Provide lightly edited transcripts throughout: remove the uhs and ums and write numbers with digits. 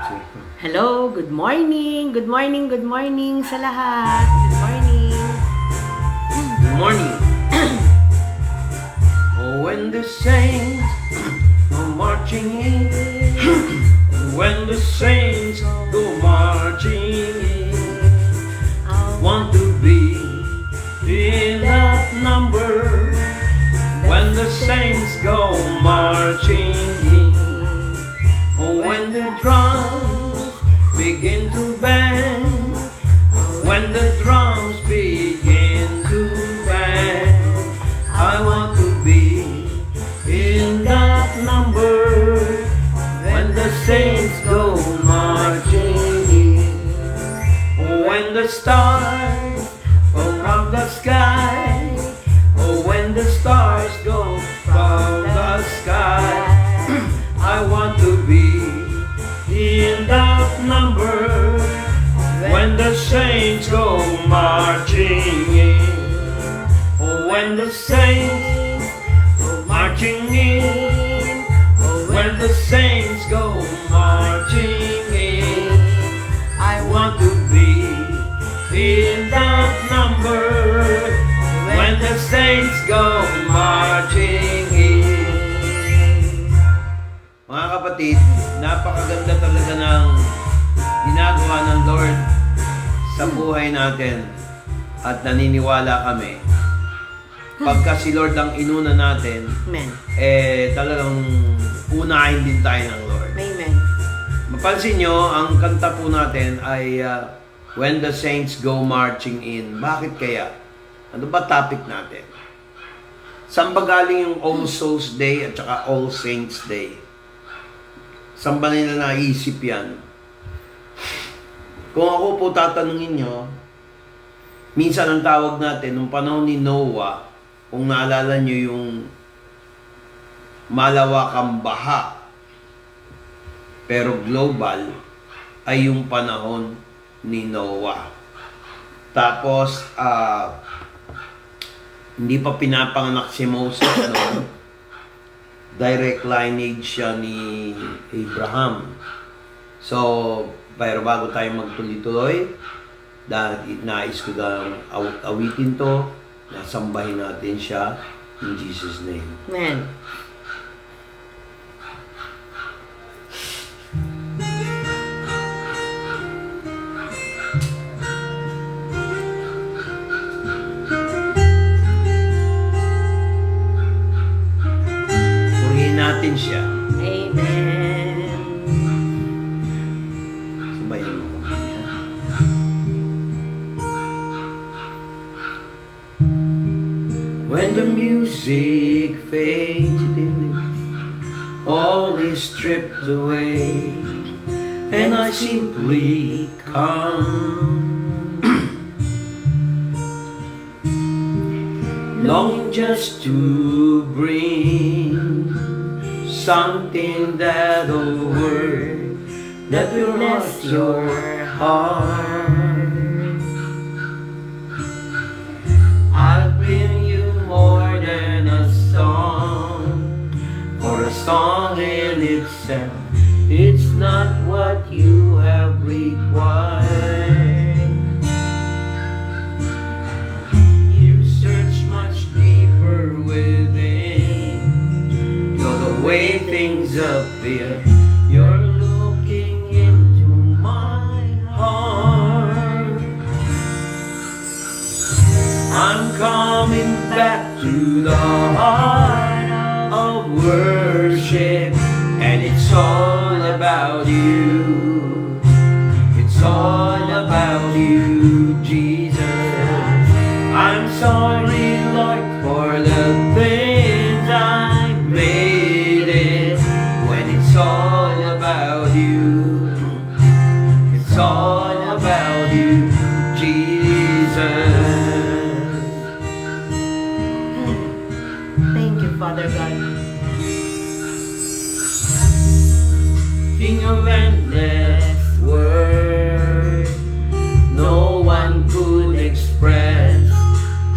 Hello, good morning. Good morning, good morning sa lahat. Good morning. Good morning. Oh, when the saints go marching in, when the saints go marching in, I want to be in that number. When the saints go marching in, oh, when the drums begin to bang, when the drums begin to bang, I want to be in that number. When the saints go marching in, oh, when the stars go from the sky, oh, when the stars go from the sky, I want to be in that number. When the saints go marching in, oh, when the saints go marching in, oh, when the saints go marching in, I want to be in that number. When the saints go marching in. Mga kapatid, napakaganda talaga ng ginagawa ng Lord sa buhay natin at naniniwala kami pagka si Lord ang inuna natin, Amen. talagang unahin din tayo ng Lord. Amen. Mapansin nyo, ang kanta po natin ay When the Saints Go Marching In. Bakit kaya? Ano ba topic natin? Saan ba galing yung All Souls Day at saka All Saints Day? Saan ba nila naisip yan? Kung ako po tatanungin nyo, minsan ang tawag natin, nung panahon ni Noah, kung naalala nyo yung malawakang baha, pero global, ay yung panahon ni Noah. Tapos, hindi pa pinapanganak si Moses, no? Direct lineage siya ni Abraham. So, pero bago tayo magtuloy-tuloy, dahil nais ko lang awitin to, nasambahin natin siya in Jesus' name. Amen. Purihin natin siya. Amen. Sabayan mo kami. When the music fades in, all is stripped away, and I simply come, longing just to bring something that'll work, that will bless your heart. I'll bring you more than a song, for a song in itself, it's not what you have required. You search much deeper within, you're the way things appear, you're looking into my heart. I'm coming back to the heart of worship, and it's all about you. It's all about you, Jesus. I'm sorry, Lord, for the things I made it, when it's all about you. It's all about you, Jesus. Thank you, Father God. King of endless word, no one could express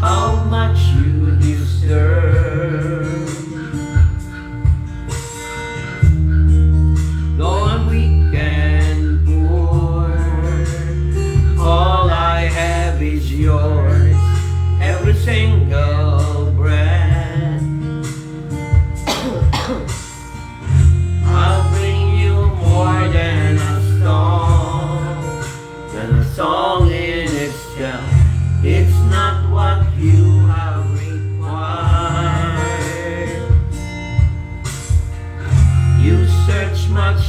how much you deserve. Though I'm weak and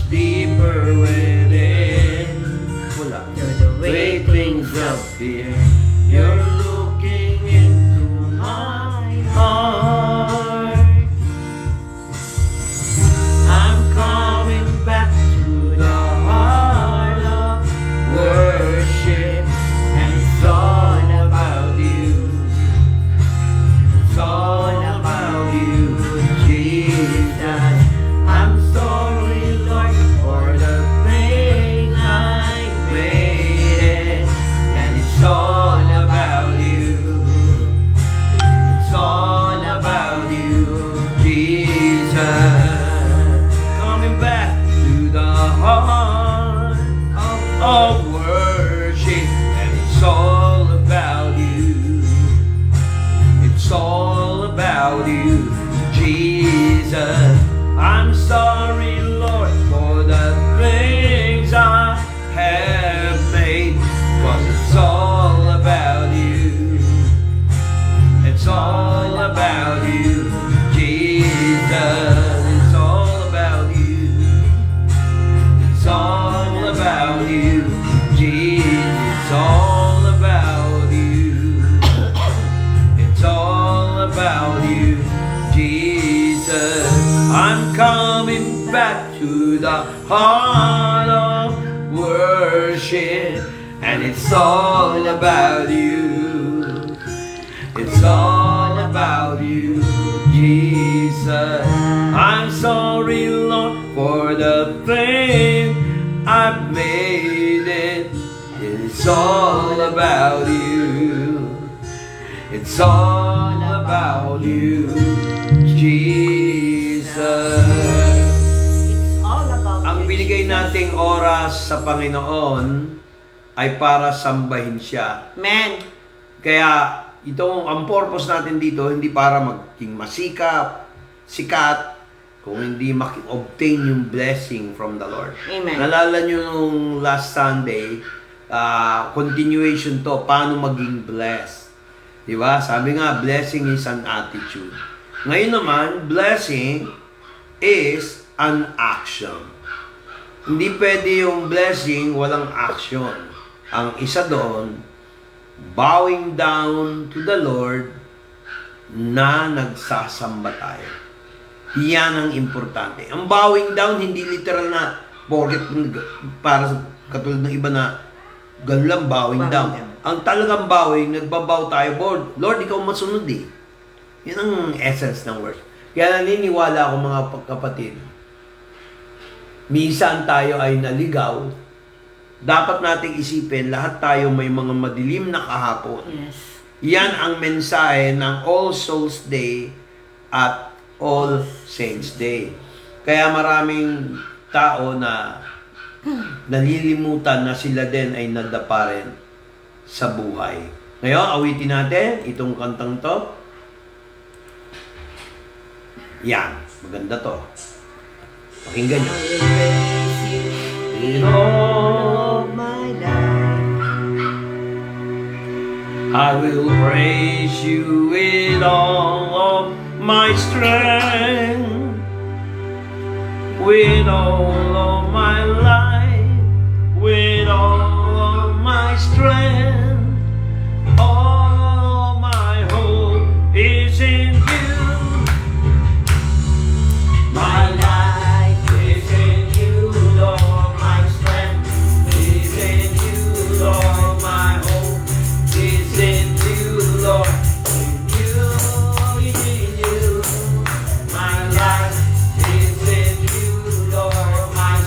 deeper within. Wala. To the way things appear. You're looking into my heart. I'm coming back to the heart of worship, and it's all about you. It's all about you, Jesus. I'm sorry, Lord, for the thing I made, and it's all about you. It's all about you, Jesus. Coming back to the heart of worship, and it's all about you. It's all about you, Jesus. I'm sorry, Lord, for the things I have made, 'cause it's all about you. It's all about you, Jesus. It's all about you. It's all about you, Jesus. It's all about you. It's all about you, Jesus. I'm coming back to the heart of worship, and it's all about you. It's all about you, Jesus. I'm sorry, Lord, for the thing I've made it. It's all about you. It's all about you, Jesus. It's all about Ang you, binigay Jesus. nating oras sa Panginoon ay para sambahin siya. Amen. Kaya ang purpose natin dito, hindi para maging sikat, kung hindi obtain yung blessing from the Lord. Amen. Nalala nyo nung last Sunday, continuation to, paano maging blessed. Diba? Sabi nga, blessing is an attitude. Ngayon naman, blessing is an action. Hindi pwede yung blessing, walang action. Ang isa doon, bowing down to the Lord na nagsasamba tayo. Yan ang importante. Ang bowing down, hindi literal na porket para katulad ng iba na ganun lang bowing down. Ang talagang bowing, nagbabow tayo, Lord, ikaw masunod eh. Yan ang essence ng worship. Kaya naniniwala ako mga kapatid, minsan tayo ay naligaw, dapat nating isipin, lahat tayo may mga madilim na kahapon. Yes. Yan ang mensahe ng All Souls Day at All Saints Day. Kaya maraming tao na nalilimutan na sila din ay nadapa rin sa buhay. Ngayon, awitin natin itong kantang to. Yan, maganda to. Pakinggan nyo. In all Of my life, I will praise you with all of my strength, with all of my life, with all of my strength. All my hope is in you. My life is in you, Lord. My strength is in you, Lord. My hope is in you, Lord. In you. My life is in you, Lord. My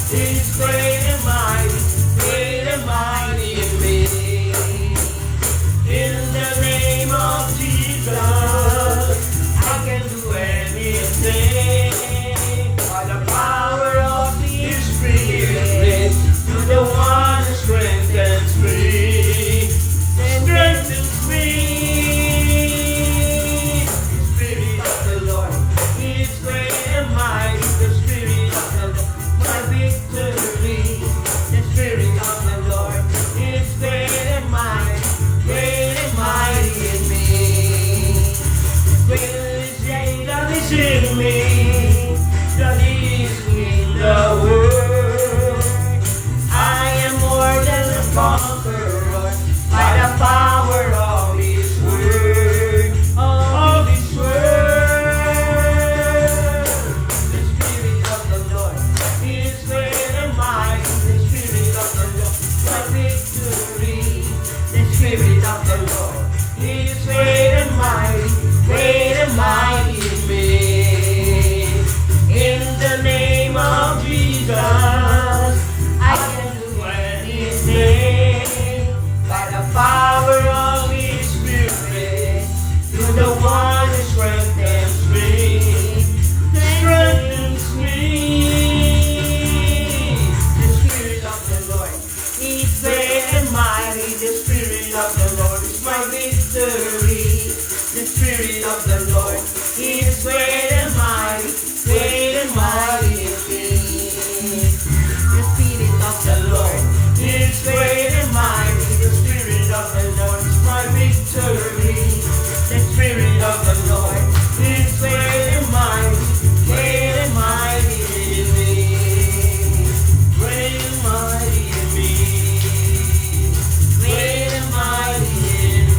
He's great and mighty in me. In the name of Jesus, I can do anything. By the power of His Spirit, to the one who strengthens me. Strengthens me. The Spirit of the Lord is great and mighty. The Spirit of the Lord, my victory. The Spirit of the Lord is great and mighty in me. Great is He that is in me, that is in the world. I am more than a conqueror by the power of His word. Of His word. The Spirit of the Lord is great and mighty. The Spirit of the Lord, my victory. The Spirit of the Lord is great and mighty in me. In the name of Jesus, I can do anything by the power of His Spirit. You're the one who strengthens me. Strengthens me. The Spirit of the Lord is great and mighty. The Spirit of the Lord is my victory. The Spirit of the Lord is great and mighty in me. The Spirit of the Lord is great and mighty. The Spirit of the Lord is my victory. The Spirit of the Lord is great and mighty in me. Great and mighty in me. Great and mighty in me.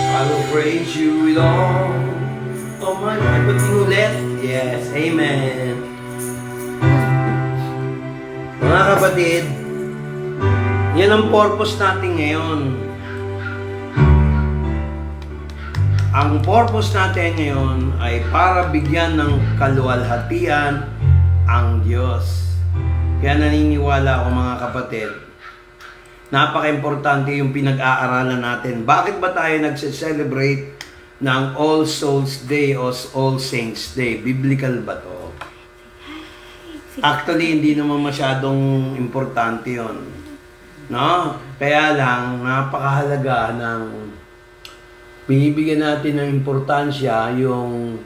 I will praise you with all of my life. Ba't yung ulit? Yes, amen. Mga kapatid, yan ang purpose natin ngayon. Ang purpose natin ngayon ay para bigyan ng kaluwalhatian ang Diyos. Kaya naniniwala ako mga kapatid, napaka-importante yung pinag-aaralan natin. Bakit ba tayo nagse-celebrate ng All Souls Day o All Saints Day? Biblical ba to? Actually, hindi naman masyadong importante yon, no? Kaya lang, napakahalaga ng binibigyan natin ng importansya yung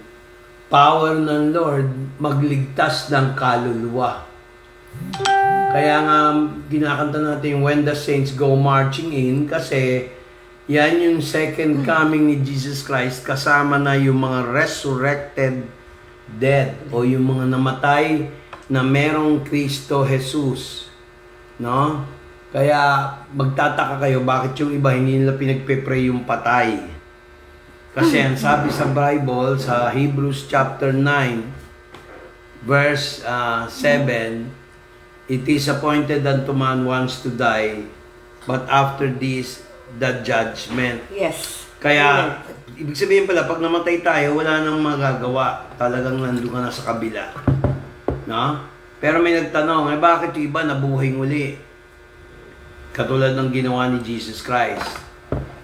power ng Lord magligtas ng kaluluwa. Kaya nga, kinakanta natin yung When the Saints Go Marching In kasi yan yung second coming ni Jesus Christ kasama na yung mga resurrected dead o yung mga namatay na merong Kristo Jesus. No? Kaya magtataka kayo bakit yung iba hindi nila pinagpe-pray yung patay. Kasi ang sabi sa Bible, sa Hebrews chapter 9, verse 7, it is appointed unto man once to die, but after this, the judgment. Yes. Kaya, ibig sabihin pala, pag namatay tayo, wala nang magagawa. Talagang nandun ka na sa kabila. No? Pero may nagtanong, bakit yung iba nabuhay muli? Katulad ng ginawa ni Jesus Christ.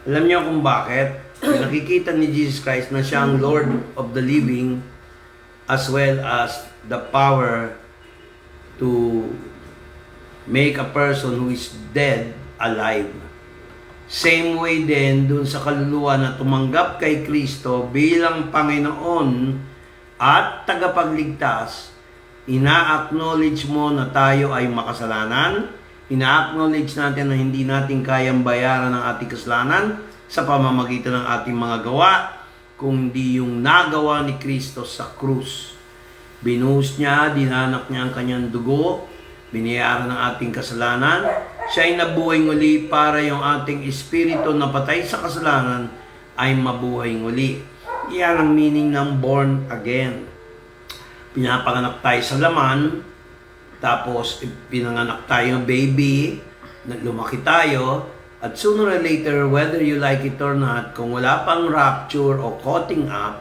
Alam niyo kung bakit? Nakikita ni Jesus Christ na siya ang Lord of the living as well as the power to make a person who is dead alive. Same way din dun sa kaluluwa na tumanggap kay Kristo bilang Panginoon at tagapagligtas, ina-acknowledge mo na tayo ay makasalanan, ina-acknowledge natin na hindi natin kayang bayaran ang ating kasalanan sa pamamagitan ng ating mga gawa, kundi yung nagawa ni Kristo sa krus. Binuhos niya, dinanak niya ang kanyang dugo, binayaran ng ating kasalanan, siya ay nabuhay nguli para yung ating espiritu na patay sa kasalanan ay mabuhay nguli. Yan ang meaning ng born again. Pinapanganak tayo sa laman, tapos pinanganak tayo baby, lumaki tayo, At sooner or later, whether you like it or not, kung wala pang rapture o cutting up,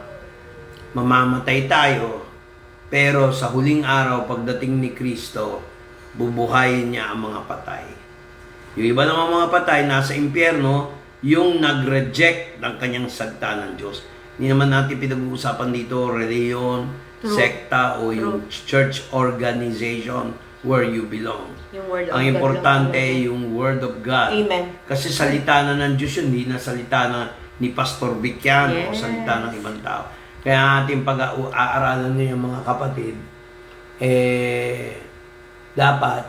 mamamatay tayo. Pero sa huling araw, pagdating ni Kristo, bubuhayin niya ang mga patay. Yung iba naman mga patay, nasa impyerno, yung nag-reject ng kanyang sagta ng Diyos. Hindi naman natin pinag-uusapan dito, reliyon, sekta, o yung church organization where you belong. Yung word of Ang God importante, lang. yung Word of God. Amen. Kasi salita na ng Diyos yun, hindi na salita na ni Pastor Vickiano o Yes. salita ng ibang tao. Kaya ating pag-aaralan ngayon mga kapatid, dapat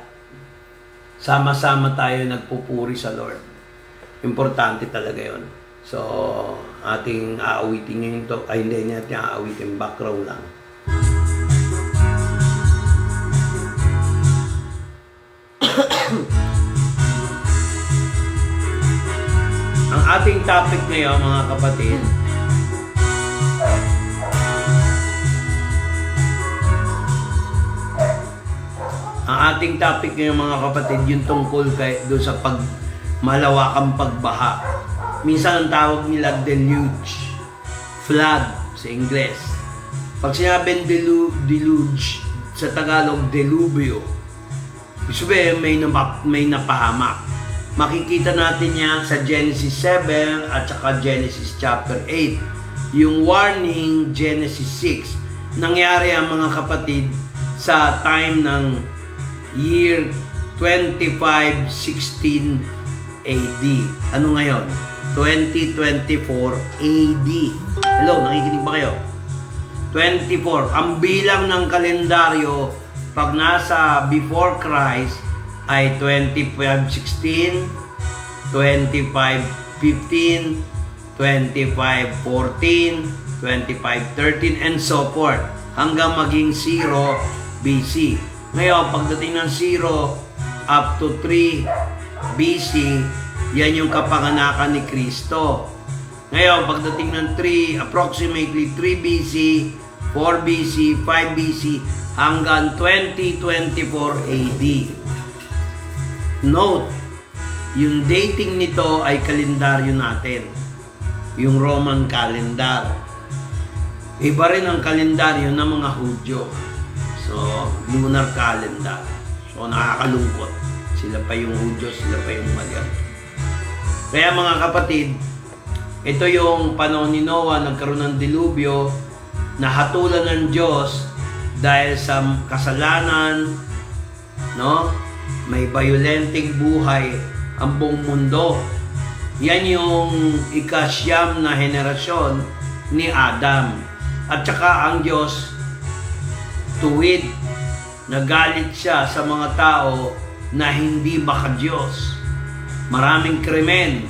sama-sama tayo nagpupuri sa Lord. Importante talaga yun. So, ating aawitin ngayon to, ay hindi natin aawitin, background lang. Ang ating topic ngayon mga kapatid, mga kapatid, yung tungkol doon sa malawakang pagbaha. Minsan ang tawag nila deluge, flood sa Ingles. Pag sinabing deluge, sa Tagalog delubyo, sabihin may napahamak. Makikita natin yan sa Genesis 7 at saka Genesis chapter 8. Yung warning, Genesis 6. Nangyari ang mga kapatid sa time ng year 2516 AD. Ano ngayon? 2024 AD. Hello, nakikinig ba kayo? 24. Ang bilang ng kalendaryo pag nasa before Christ ay 2516, 2515, 2514, 2513, and so forth. Hanggang maging 0 BC. Ngayon, pagdating ng 0 up to 3 BC, yan yung kapanganakan ni Kristo. Ngayon, pagdating ng 3, approximately 3 BC, 4 BC, 5 BC, hanggang 2024 AD. Note, yung dating nito ay kalendaryo natin. Yung Roman calendar. Iba rin ang kalendaryo ng mga Hudyo. So, lunar calendar. So, nakakalungkot. Sila pa yung Hudyo, sila pa yung Maya. Kaya mga kapatid, ito yung panahon ni Noah, nagkaroon ng dilubyo, nahatulan ng Diyos dahil sa kasalanan, no? May violenteng buhay ang buong mundo. Yan yung ikasyam na henerasyon ni Adam. At saka ang Diyos, tuwid, nagalit siya sa mga tao na hindi maka-Diyos. Maraming krimen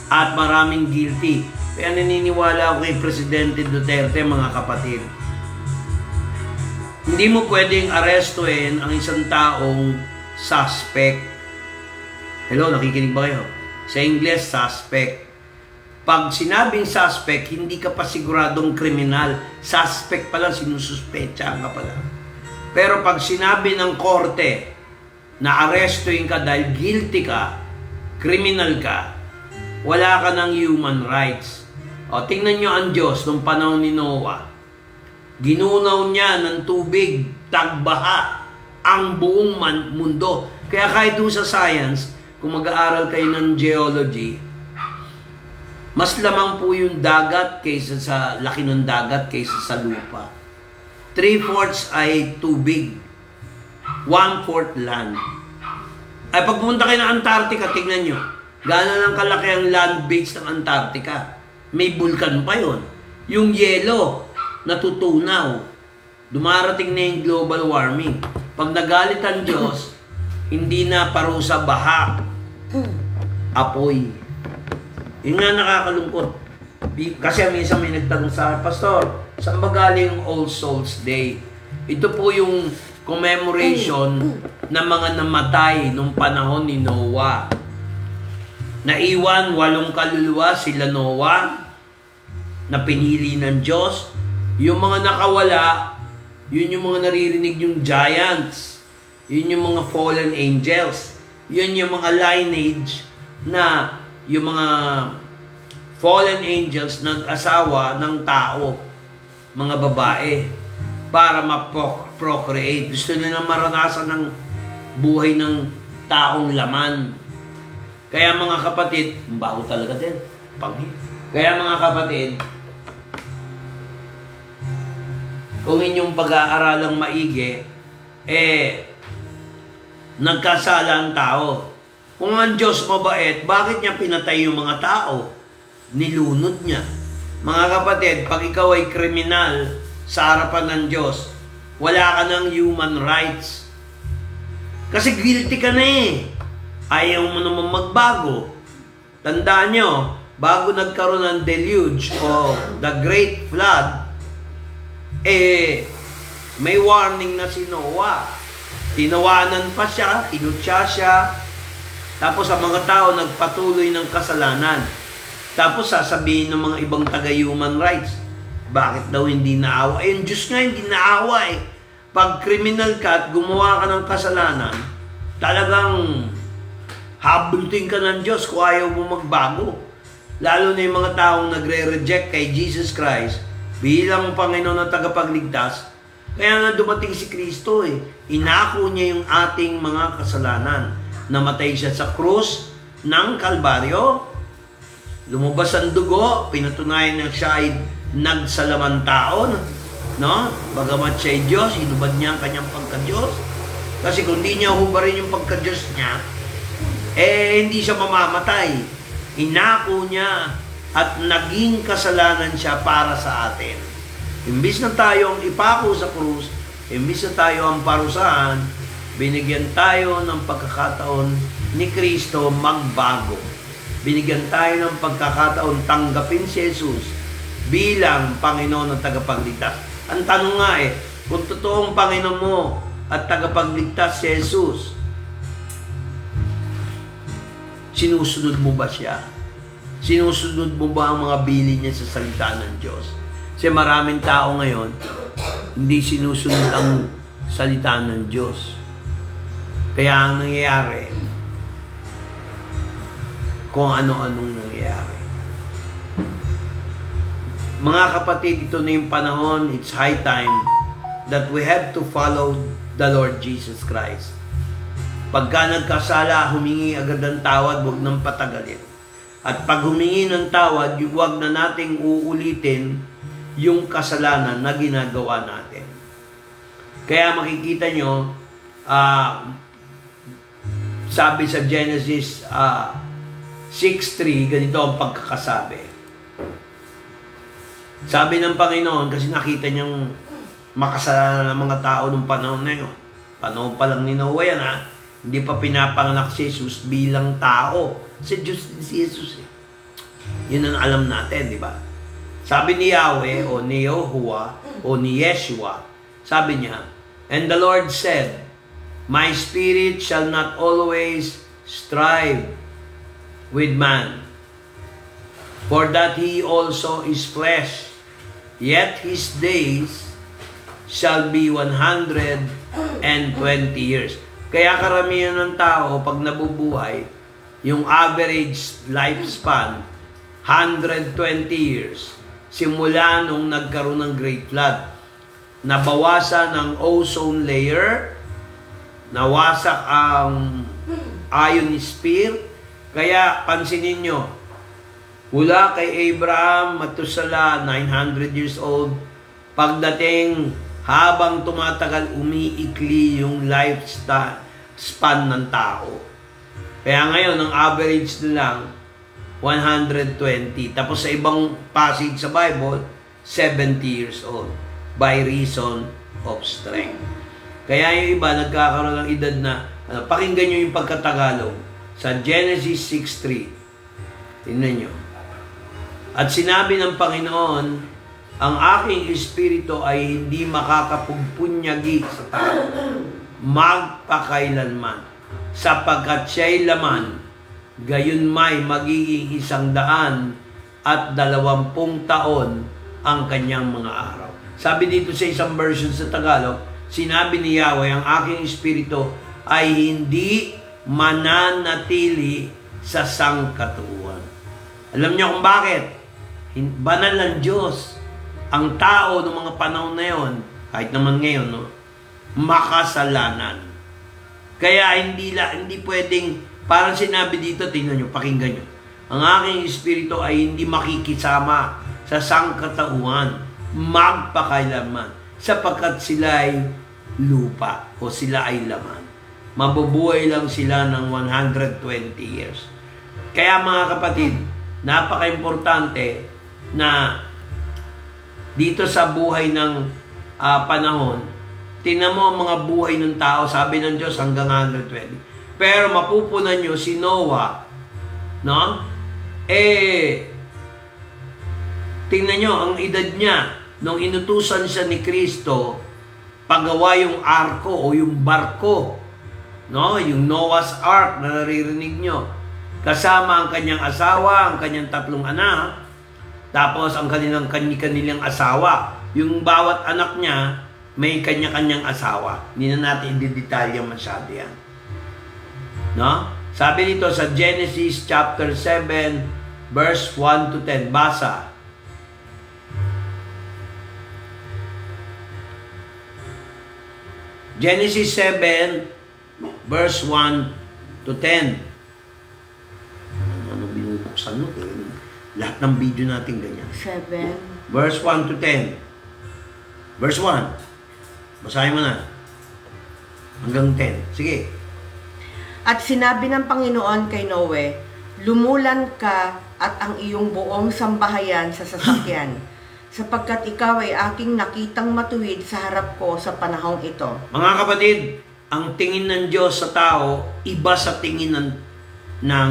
at maraming guilty. Kaya naniniwala ako kay Presidente Duterte, mga kapatid. Hindi mo pwedeng arestuhin ang isang taong suspect. Hello, nakikinig ba kayo? Sa Ingles, suspect. Pag sinabing suspect, hindi ka pa siguradong kriminal. Suspect pa lang, sinususpetsahan ka pa lang. Pero pag sinabi ng korte na arestuhin ka dahil guilty ka, criminal ka, wala ka ng human rights. O, tingnan nyo ang Diyos nung panahon ni Noah. Ginunaw niya ng tubig, tagbaha, ang buong mundo. Kaya kahit doon sa science, kung mag-aaral kayo ng geology, mas lamang po yung dagat kaysa sa laki ng dagat kaysa sa lupa. 3/4 ay tubig. 1/4 land. Ay pag pumunta kayo ng Antarctica, tingnan nyo. Gano'n lang kalaki ang land base ng Antarctica. May bulkan pa yon. Yung yelo, natutunaw. Dumarating na yung global warming. Pag nagalit ang Diyos, hindi na parusa baha. Apoy. Yun nga nakakalungkot. Kasi minsan may nagtanong sa Pastor, saan ba galing All Souls Day? Ito po yung commemoration ng mga namatay nung panahon ni Noah. Naiwan 8 kaluluwa sila Noah na pinili ng Diyos. Yung mga nakawala, yun yung mga naririnig yung giants. Yun yung mga fallen angels. Yun yung mga lineage na yung mga fallen angels nag-asawa ng tao, mga babae, para ma-procreate. Gusto nila maranasan ng buhay ng taong laman. Kaya mga kapatid, bago talaga din. Kaya mga kapatid, kung inyong pag-aaralang maigi, nagkasala ang tao. Kung ang Diyos mabait, bakit niya pinatay yung mga tao? Nilunod niya. Mga kapatid, pag ikaw ay kriminal sa harapan ng Diyos, wala ka ng human rights. Kasi guilty ka na eh. Ayaw mo naman magbago. Tandaan nyo, bago nagkaroon ng deluge o the great flood, may warning na si Noah. Tinawanan pa siya, inutya siya, tapos ang mga tao nagpatuloy ng kasalanan. Tapos sasabihin ng mga ibang taga-human rights, bakit daw hindi naawa? Yung Diyos nga hindi naawa eh. Pag criminal ka at gumawa ka ng kasalanan, talagang habultin ka ng Diyos kung ayaw mo magbago. Lalo na yung mga taong nagre-reject kay Jesus Christ bilang Panginoon at tagapagligtas. Kaya nga dumating si Kristo eh. Inako niya yung ating mga kasalanan. Namatay siya sa krus ng Kalbaryo. Lumabas ang dugo, pinatunayan na siya ay nagsalaman taon. No? Bagamat siya ay Diyos, hinubad niya ang kanyang pagka-Diyos. Kasi kung di niya hubarin yung pagka-Diyos niya, hindi siya mamamatay. Inako niya at naging kasalanan siya para sa atin. Imbis na tayo ang ipako sa krus, imbis na tayo ang parusahan, binigyan tayo ng pagkakataon ni Kristo magbago. Binigyan tayo ng pagkakataon tanggapin si Jesus bilang Panginoon at tagapagligtas. Ang tanong nga kung totoong Panginoon mo at tagapagligtas si Jesus, sinusunod mo ba siya? Sinusunod mo ba ang mga bilin niya sa salita ng Diyos? Kasi maraming tao ngayon, hindi sinusunod ang salita ng Diyos. Kaya ang nangyayari, kung ano-anong nangyayari. Mga kapatid, ito na yung panahon, it's high time that we have to follow the Lord Jesus Christ. Pagka nagkasala, humingi agad ng tawad, huwag nang patagalin. At pag humingi ng tawad, huwag na nating uulitin yung kasalanan na ginagawa natin. Kaya makikita nyo, sabi sa Genesis 6:3, ganito ang pagkakasabi. Sabi ng Panginoon, kasi nakita niyang makasalanan ng mga tao nung panahon na yun. Panahon pa lang ni Noah yan Hindi pa pinapanganak si Jesus bilang tao. Kasi Diyos si Jesus Yun ang alam natin, di ba? Sabi ni Yahweh o ni Yahuwah o ni Yeshua, sabi niya, and the Lord said, my spirit shall not always strive with man, for that he also is flesh, yet his days shall be 120 years. Kaya karamihan ng tao, pag nabubuhay, yung average lifespan, 120 years. Simula nung nagkaroon ng Great Flood. Nabawasan ang ozone layer, nawasak ang ionosphere. Kaya pansinin nyo, mula kay Abraham, Matusala, 900 years old, pagdating habang tumatagal, umiikli yung lifespan ng tao. Kaya ngayon, ang average na lang, 120. Tapos sa ibang passage sa Bible, 70 years old by reason of strength. Kaya yung iba nagkakaroon ng edad na, pakinggan nyo yung pagkatagalog sa Genesis 6:3. Tingnan nyo. At sinabi ng Panginoon, ang aking espiritu ay hindi makakapugpunyagi sa tao magpakailanman, sapagkat siya'y laman, gayon may magiging 120 taon ang kanyang mga araw. Sabi dito sa isang version sa Tagalog, sinabi ni Yahweh, ang aking espiritu ay hindi mananatili sa sangkatuuan. Alam niyo kung bakit? Banal ng Diyos. Ang tao ng mga panahon na yon, kahit naman ngayon, no, makasalanan. Kaya hindi pwedeng, parang sinabi dito, tingnan nyo, pakinggan nyo. Ang aking espiritu ay hindi makikisama sa sangkatauhan magpakailanman, sapagkat sila ay lupa o sila ay laman. Mabubuhay lang sila ng 120 years. Kaya mga kapatid, napaka-importante na dito sa buhay ng panahon, tingnan mo ang mga buhay ng tao, sabi ng Diyos hanggang 120. Pero mapupunan nyo si Noah, no? Tingnan nyo, ang edad niya, nung inutusan siya ni Kristo, paggawa yung arko o yung barko, no? Yung Noah's Ark na naririnig nyo. Kasama ang kanyang asawa, ang kanyang 3 anak, tapos ang kanilang asawa. Yung bawat anak niya, may kanya-kanyang asawa. Hindi na natin i-detalya masyado yan. No? Sabi dito sa Genesis chapter 7, verse 1 to 10. Basa. Genesis 7, verse 1 to 10. Ano binubuksan mo? Lahat ng video natin ganyan. 7. Verse 1 to 10. Verse 1. Basahin mo na. Hanggang 10. Sige. At sinabi ng Panginoon kay Noe, lumulan ka at ang iyong buong sambahayan sa sasakyan, sapagkat ikaw ay aking nakitang matuwid sa harap ko sa panahong ito. Mga kapatid, ang tingin ng Diyos sa tao, iba sa tingin ng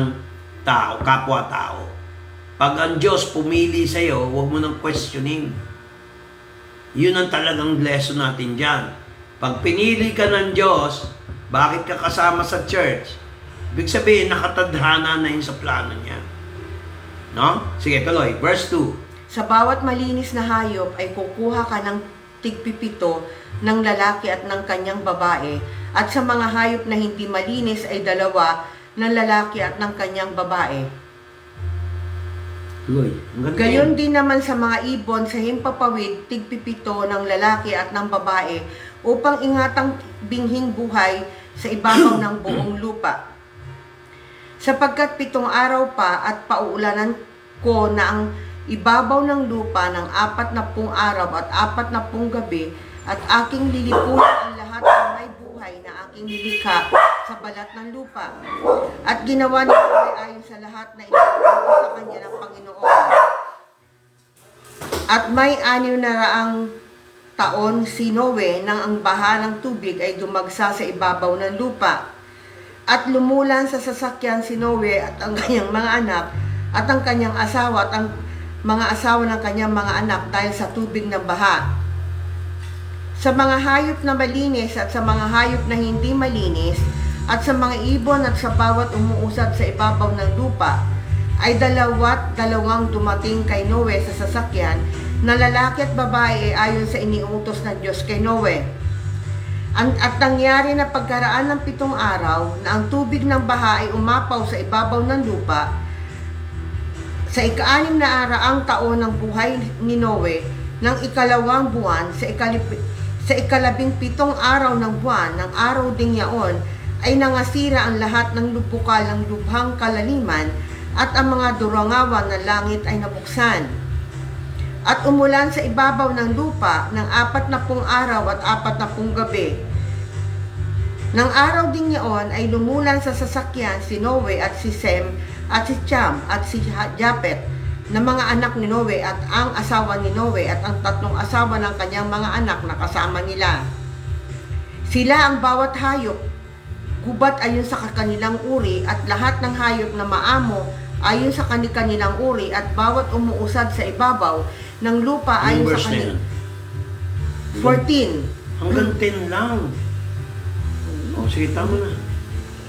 tao, kapwa-tao. Pag ang Diyos pumili sa iyo, huwag mo nang questioning. Yun ang talagang lesson natin dyan. Pag pinili ka ng Diyos, bakit ka kasama sa church? Ibig sabihin, nakatadhana na yun sa plano niya. No? Sige, tuloy. Verse 2. Sa bawat malinis na hayop ay kukuha ka ng tigpipito ng lalaki at ng kanyang babae, at sa mga hayop na hindi malinis ay 2 ng lalaki at ng kanyang babae. Tuloy. Gayon din naman sa mga ibon sa himpapawid, tigpipito ng lalaki at ng babae, upang ingatang binghing buhay sa ibabaw ng buong lupa. Sapagkat 7 araw pa at pauulanan ko na ang ibabaw ng lupa ng 40 araw at 40 gabi, at aking lilipunan ang lahat ng may buhay na aking nilikha sa balat ng lupa. At ginawa ni Noe ayon sa lahat na iniutos sa kanya ng Panginoon. At may 600 taon si Noe nang ang baha ng tubig ay dumagsa sa ibabaw ng lupa. At lumulan sa sasakyan si Noe at ang kanyang mga anak at ang kanyang asawa at ang mga asawa ng kanyang mga anak dahil sa tubig ng baha. Sa mga hayop na malinis at sa mga hayop na hindi malinis, at sa mga ibon at sa bawat umuusad sa ibabaw ng lupa, ay 2 dumating kay Noe sa sasakyan, na lalaki at babae ayon sa iniutos ng Diyos kay Noe. At nangyari na pagkaraan ng 7 araw na ang tubig ng baha ay umapaw sa ibabaw ng lupa, sa ika-6 na araang taon ng buhay ni Noe, ng 2 buwan, sa 17 araw ng buwan, ng araw ding yaon, ay nangasira ang lahat ng lubukal ng lubhang kalaliman, at ang mga durangawan ng langit ay nabuksan. At umulan sa ibabaw ng lupa ng 40 araw at 40 gabi. Nang araw din yaon ay lumulan sa sasakyan si Noe at si Sem at si Cham at si Japet na mga anak ni Noe, at ang asawa ni Noe at ang 3 asawa ng kanyang mga anak na kasama nila. Sila ang bawat hayop, gubat ayon sa kanilang uri, at lahat ng hayop na maamo ayon sa kanilang uri, at bawat umuusad sa ibabaw ng lupa ayon sa kanilang. 14. Hanggang 10 lang. O, sige, tama na.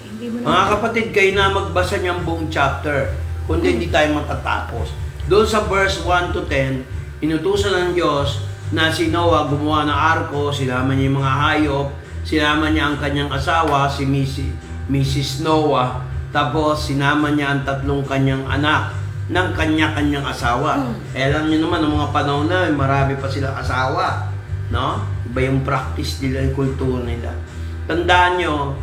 Hindi mo Mga kapatid, kayo na magbasa niyang buong chapter, kundi hindi tayo matatapos. Doon sa verse 1 to 10, inutusan ng Diyos na si Noah gumawa ng arko, sinama niya yung mga hayop, sinama niya ang kanyang asawa, si Mrs. Noah, Tapos sinama niya ang 3 kanyang anak ng kanya-kanyang asawa. Eh, alam niyo naman, ng mga panahon na, marami pa silang asawa. No? Iba yung practice nila, yung kultura nila. Tandaan nyo,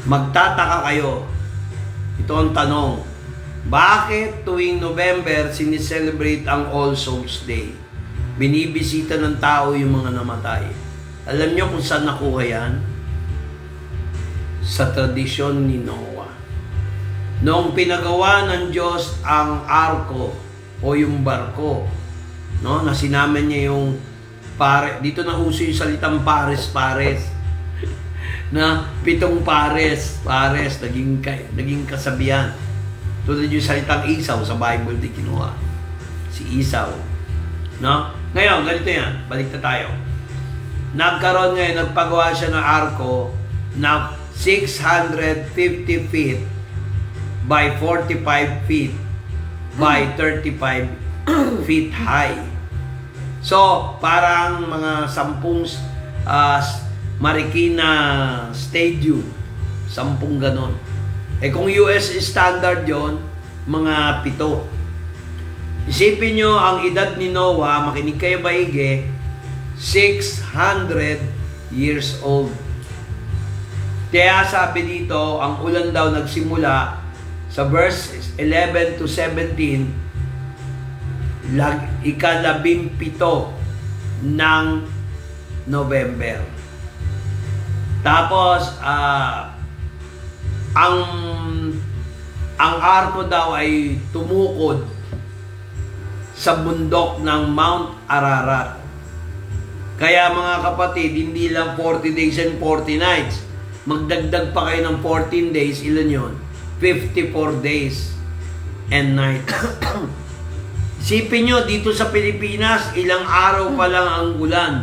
magtataka kayo. Ito ang tanong. Bakit tuwing November sinicelebrate ang All Souls Day? Binibisita ng tao yung mga namatay. Alam nyo kung saan nakuha yan? Sa tradisyon ni Noah. Noong pinagawa ng Diyos ang arko o yung barko, no, na sinama niya yung dito na uso yung salitang pares na 7 pares naging kasabihan. Tulad yung salitang Isaw sa Bible di kinuha. Si Isaw. No? Ngayon, ganito yan. Balik na tayo. Nagkaroon ngayon, nagpagawa siya ng arko na 650 feet by 45 feet by 35 feet high. So, parang mga 10 Marikina Stadium. 10 ganon. Eh kung US standard yon, mga 7. Isipin nyo ang edad ni Noah, makinig kayo maigi, 600 years old. Kaya sabi dito, ang ulan daw nagsimula sa verse 11 to 17, ika-17 ng November. Tapos, ang arko daw ay tumukod sa bundok ng Mount Ararat. Kaya mga kapatid, hindi lang 40 days and 40 nights. Magdagdag pa kayo ng 14 days, ilan yun? 54 days and nights. Isipin nyo, dito sa Pilipinas, ilang araw pa lang ang ulan.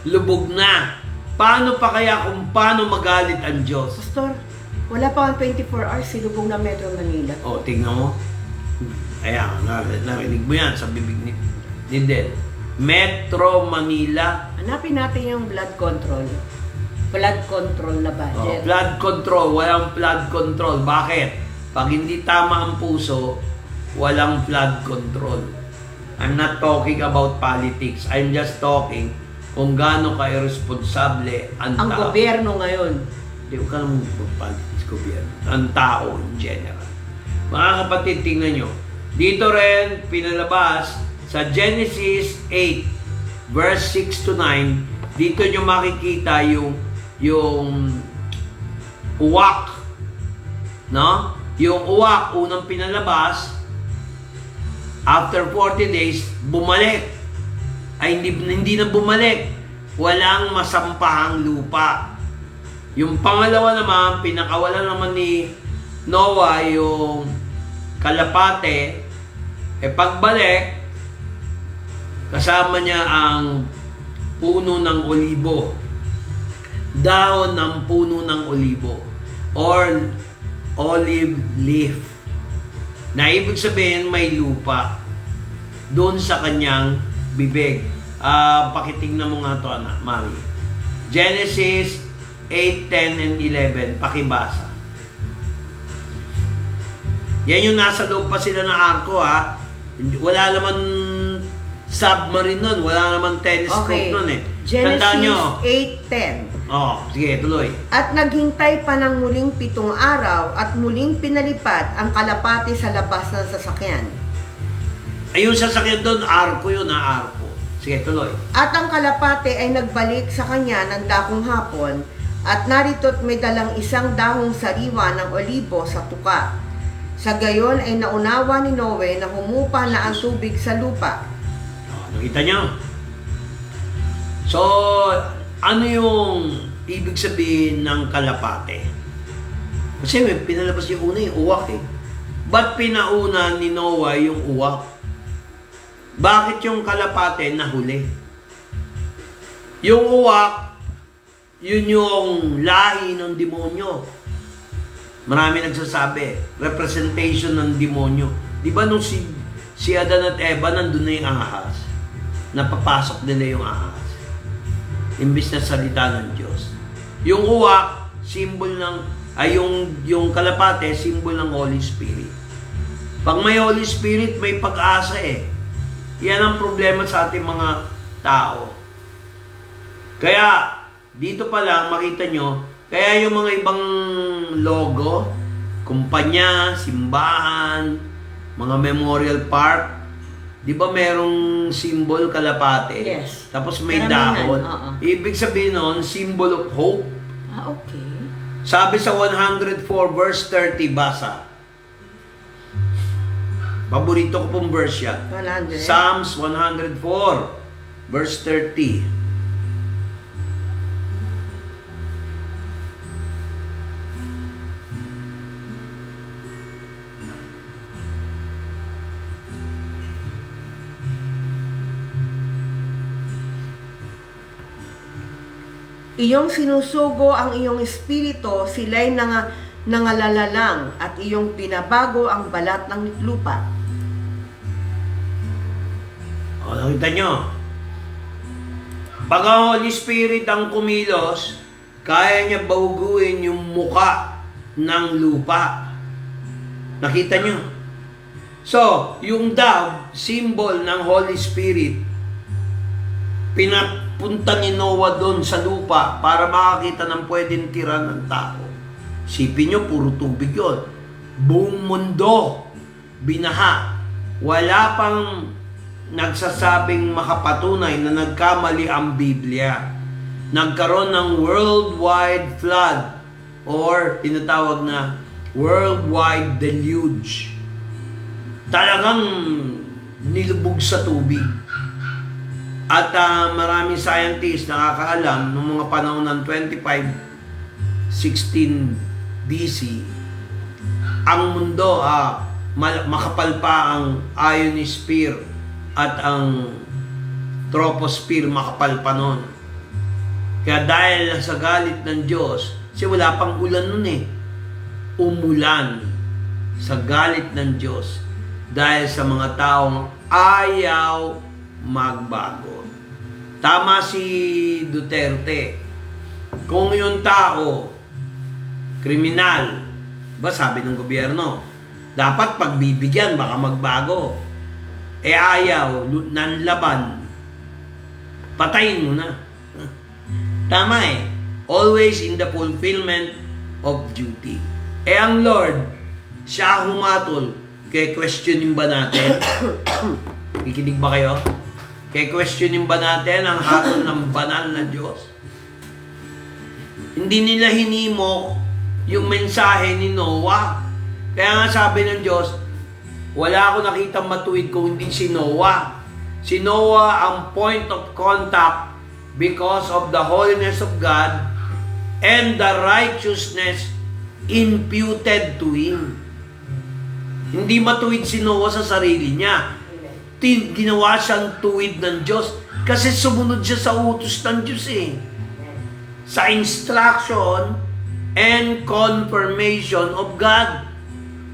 Lubog na. Paano pa kaya kung paano magalit ang Diyos? Pastor, wala pa ang 24 hours silubong na Metro Manila. O, tingnan mo. Ayan, narinig mo yan sa bibig ni Del. Metro Manila. Hanapin natin yung blood control. Blood control na budget. Blood control. Walang blood control. Bakit? Pag hindi tama ang puso, walang blood control. I'm not talking about politics. I'm just talking kung gaano kayo responsable ang tao. Gobyerno ngayon. Hindi ko ka naman politics gobyerno. Ang tao in general. Mga kapatid, tingnan nyo. Dito rin, pinalabas sa Genesis 8, verse 6 to 9, dito nyo makikita yung uwak. No? Yung uwak, unang pinalabas, after 40 days, bumalik. Ay, hindi na bumalik. Walang masampahang lupa. Yung pangalawa naman, pinakawalan naman ni Noah yung kalapate. Pagbalik, kasama niya ang puno ng olibo. Dahon ng puno ng olibo. Or olive leaf. Na ibig sabihin may lupa doon sa kanyang bibig. Pakitingnan mo nga ito, anak, mami. Genesis 8, 10, and 11. Pakibasa. Yan yung nasa loob pa sila ng arko, ha. Wala naman submarine nun. Wala naman telescope nun, eh. Genesis 8:10. Sige, tuloy. At naghintay pa ng muling 7 araw at muling pinalipad ang kalapati sa labas ng sasakyan. Ayun, sasakyan doon, arko yun, arko. Sige, tuloy. At ang kalapati ay nagbalik sa kanya ng dakong hapon at narito't may dalang isang dahong sariwa ng olibo sa tuka. Sa gayon ay naunawa ni Noe na humupa na ang tubig sa lupa. Nakita niyo? So, ano yung ibig sabihin ng kalapate? Kasi may pinalabas yung una yung uwak, eh. Ba't pinauna ni Noah yung uwak? Bakit yung kalapate nahuli? Yung uwak, yun yung lahi ng demonyo. Marami nagsasabi, representation ng demonyo. Di ba nung si Adan at Eva, nandun na yung ahas? Napapasok nila yung ahas. Imbis na salita ng Diyos. Yung uwak, symbol ng ay yung kalapate, symbol ng Holy Spirit. Pag may Holy Spirit, may pag-asa eh. Yan ang problema sa ating mga tao. Kaya, dito pa lang, makita nyo, kaya yung mga ibang logo, kumpanya, simbahan, mga memorial park, di ba merong symbol kalapate? Yes. Tapos may Karamihan, dahon. oo. Ibig sabihin nun, symbol of hope. Okay. Sabi sa 104 verse 30, basa. Paborito ko pong verse yan. 100. Psalms 104 verse 30. Iyong sinusugo ang iyong espiritu, sila'y nangalalalang at iyong pinabago ang balat ng lupa. O, nakita nyo. Pag ang Holy Spirit ang kumilos, kaya niya baguhin yung muka ng lupa. Nakita nyo? So, yung dove, symbol ng Holy Spirit, pinapunta ni Noah doon sa lupa para makakita ng pwedeng tira ng tao. Sipin nyo, puro tubig yun. Buong mundo, binaha. Wala pang nagsasabing makapatunay na nagkamali ang Biblia. Nagkaroon ng worldwide flood or tinatawag na worldwide deluge. Talagang nilubog sa tubig. At maraming scientists nakakaalam noong mga panahon ng 2516 BC, ang mundo makapal pa ang ionosphere at ang troposphere makapal pa noon. Kaya dahil sa galit ng Diyos, kasi wala pang ulan noon eh, umulan sa galit ng Diyos dahil sa mga taong ayaw magbago. Tama si Duterte. Kung yung tao, kriminal, ba sabi ng gobyerno, dapat pagbibigyan, baka magbago. Eh ayaw, nanlaban, patayin mo na. Tama eh. Always in the fulfillment of duty. Eh ang Lord, siya humatol. Kaya questionin ba natin? Kikinig ba kayo? Kaya questionin ba natin ang hatol ng banal na Diyos? Hindi nila hinimok yung mensahe ni Noah. Kaya nga sabi ng Diyos, wala ako nakitang matuwid kung hindi si Noah. Si Noah ang point of contact because of the holiness of God and the righteousness imputed to him. Hindi matuwid si Noah sa sarili niya. Ginawa siyang tuwid ng Diyos kasi sumunod siya sa utos ng Diyos eh. Sa instruction and confirmation of God.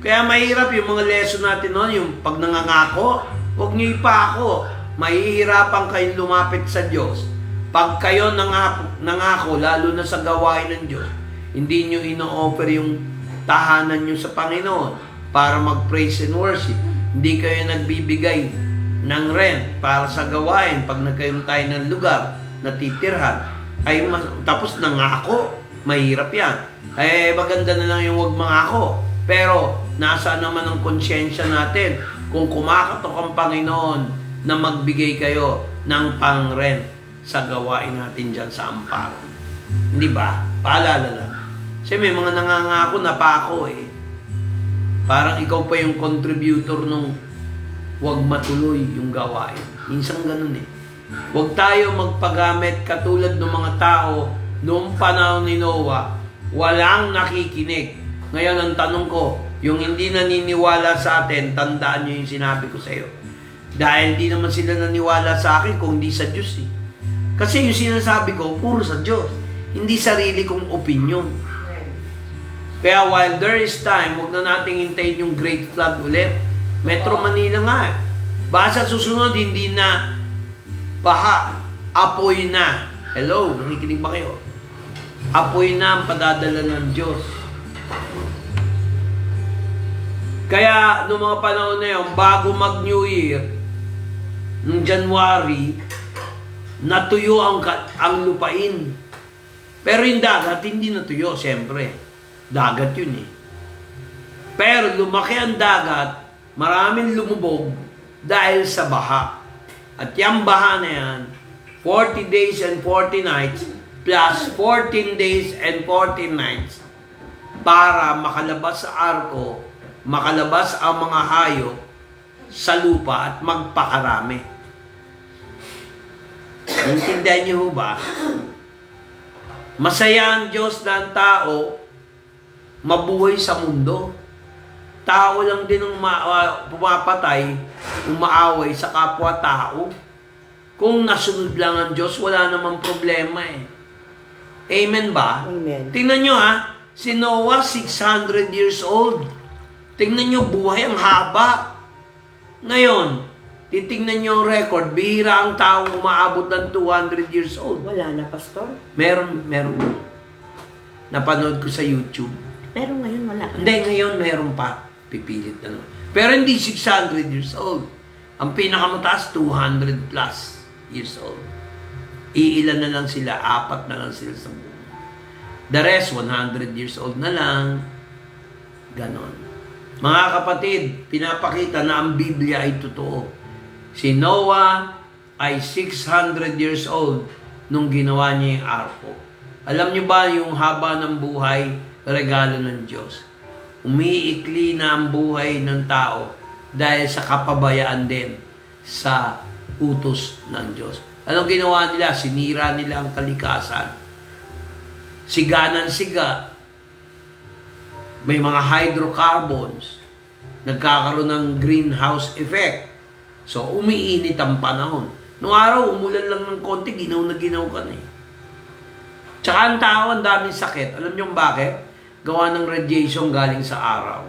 Kaya mahirap yung mga lesson natin noon, yung pag nangangako, huwag niyo ipako. Mahihirapan kayong lumapit sa Diyos. Pag kayo nangako, lalo na sa gawain ng Diyos, hindi niyo ino-offer yung tahanan niyo sa Panginoon para mag-praise and worship. Hindi kayo nagbibigay ng rent para sa gawain pag nagkaroon tayo ng lugar na titirhan. Tapos nangako, mahirap yan. Maganda na lang yung huwag mangako. Pero, nasa naman ang konsyensya natin kung kumakatok ang Panginoon na magbigay kayo ng pang-rent sa gawain natin dyan sa amparo. Hindi ba? Paalala lang. Kasi may mga nangangako na pa ako eh. Parang ikaw pa yung contributor nung huwag matuloy yung gawain. Minsan ganun eh. Huwag tayo magpagamit katulad ng mga tao noong panahon ni Noah, walang nakikinig. Ngayon ang tanong ko, yung hindi naniniwala sa atin, tandaan nyo yung sinabi ko sa iyo. Dahil hindi naman sila naniwala sa akin kung hindi sa Diyos eh. Kasi yung sinasabi ko, puro sa Diyos. Hindi sarili kong opinion. Kaya while there is time, huwag na nating hintayin yung great flood ulit. Metro Manila nga eh. Basta susunod, hindi na baha, apoy na. Hello, nakikinig ba kayo? Apoy na ang padadala ng Diyos. Kaya, noong mga panahon na yun, bago mag-New Year, noong January, natuyo ang lupain. Pero yung dagat, hindi natuyo, siyempre. Dagat yun eh. Pero lumaki ang dagat, maraming lumubog dahil sa baha. At yung baha na yan, 40 days and 40 nights plus 14 days and 14 nights para makalabas sa arko, makalabas ang mga hayop sa lupa at magpakarami. Intindihan niyo ho ba? Masaya ang Diyos na ang tao mabuhay sa mundo. Tao lang din ang pumapatay, umaaway sa kapwa-tao. Kung nasunod lang ang Diyos, wala namang problema eh. Amen ba? Amen. Tingnan nyo ha, si Noah 600 years old. Tingnan nyo, buhay ang haba. Ngayon, titingnan nyo ang record, bihira ang taong umaabot ng 200 years old. Wala na, Pastor. Meron. Napanood ko sa YouTube. Pero ngayon wala. Hindi, ngayon meron pa. Pipilit na. Pero hindi 600 years old. Ang pinakamataas, 200 plus years old. Iilan na lang sila, 4 na lang sila sa buhay. The rest, 100 years old na lang. Ganon. Mga kapatid, pinapakita na ang Biblia ay totoo. Si Noah ay 600 years old nung ginawa niya yung arko. Alam niyo ba yung haba ng buhay, regalo ng Diyos? Umiikli na ang buhay ng tao dahil sa kapabayaan din sa utos ng Diyos. Anong ginawa nila? Sinira nila ang kalikasan. Siga ng siga. May mga hydrocarbons. Nagkakaroon ng greenhouse effect. So, umiinit ang panahon. Noong araw, umulan lang ng konti, ginaw na ginaw ka na eh. Tsaka ang tao, ang daming sakit. Alam niyo bakit? Gawa ng radiation galing sa araw.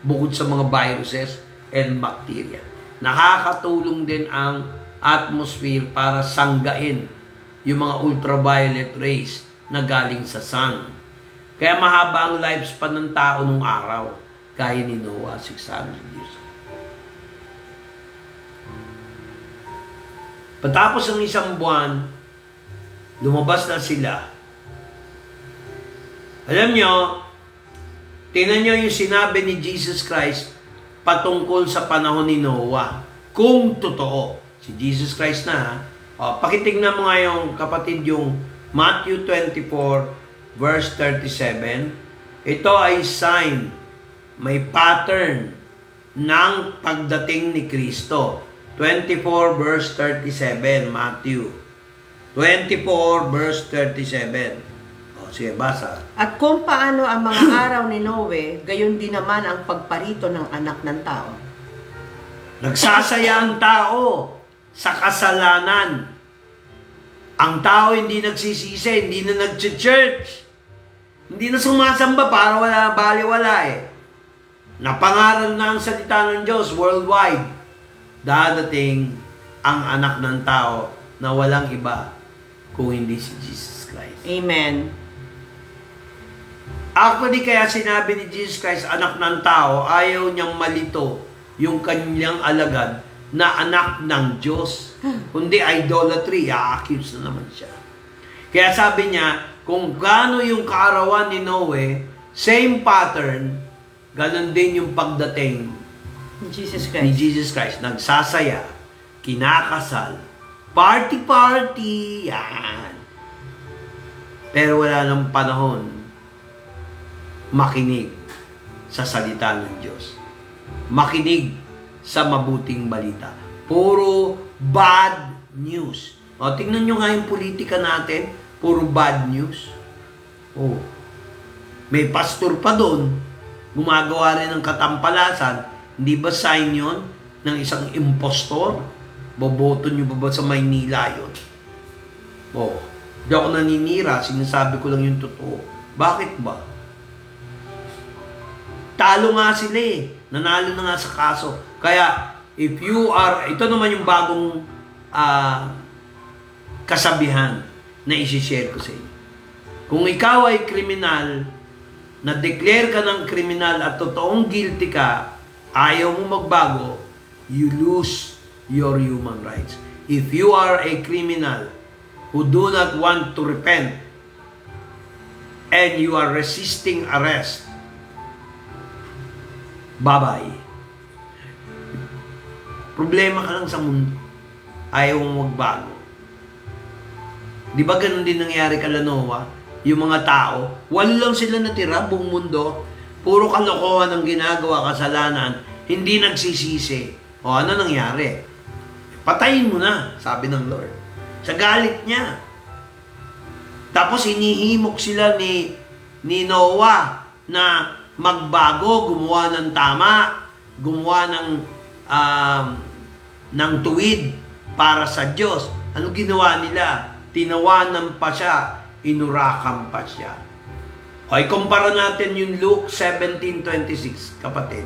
Bukod sa mga viruses and bacteria. Nakakatulong din ang atmosphere para sanggain yung mga ultraviolet rays na galing sa sun. Kaya mahaba ang lifespan ng tao nung araw. Kaya ni Noah, 600 years. Patapos ng isang buwan, lumabas na sila. Alam nyo, tingnan nyo yung sinabi ni Jesus Christ patungkol sa panahon ni Noah. Kung totoo, si Jesus Christ na ha. Pakitignan mo nga yung kapatid yung Matthew 24 verse 37. Ito ay sign, may pattern ng pagdating ni Kristo. 24 verse 37, Matthew. 24 verse 37. Sige, basa. At kung paano ang mga araw ni Noe, gayon din naman ang pagparito ng anak ng tao. Nagsasaya ang tao sa kasalanan. Ang tao hindi nagsisisi, hindi na nag-church. Hindi na sumasamba para wala, baliwala eh. Napangaral na ang salita ng Diyos worldwide. Dadating ang anak ng tao na walang iba kung hindi si Jesus Christ. Amen. Actually, kaya sinabi ni Jesus Christ, anak ng tao, ayaw niyang malito yung kanyang alagad na anak ng Diyos. Kundi idolatry, i-accuse na naman siya. Kaya sabi niya, kung gaano yung kaarawan ni Noe, same pattern, ganon din yung pagdating Jesus ni Christ. Jesus Christ. Nagsasaya, kinakasal, party-party, yan. Pero wala nang panahon makinig sa salita ng Diyos. Makinig sa mabuting balita. Puro bad news. O, tingnan nyo nga yung politika natin. Puro bad news. O, may pastor pa doon. Gumagawa rin ng katampalasan. Hindi ba sign yun ng isang impostor? Boboto nyo ba sa Maynila yun? O, di ako naninira. Sinasabi ko lang yung totoo. Bakit ba? Talo nga sila eh. Nanalo na nga sa kaso. Kaya, if you are, ito naman yung bagong kasabihan na isi-share ko sa inyo. Kung ikaw ay kriminal, na-declare ka ng kriminal at totoong guilty ka, ayaw mo magbago, you lose your human rights. If you are a criminal who do not want to repent and you are resisting arrest, bye-bye. Problema ka lang sa mundo. Ayaw mo magbago. Di ba ganun din nangyari kala Noah? Yung mga tao, walo lang sila natira buong mundo. Puro kalokohan ang ginagawa, kasalanan. Hindi nagsisisi. O ano nangyari? Patayin mo na, sabi ng Lord. Sa galit niya. Tapos hinihimok sila ni Noah na magbago, gumawa ng tama, gumawa ng tuwid para sa Diyos. Ano ginawa nila? Tinawanan pa siya, inurakan pa siya. Okay, kumpara natin yung Luke 17:26, kapatid.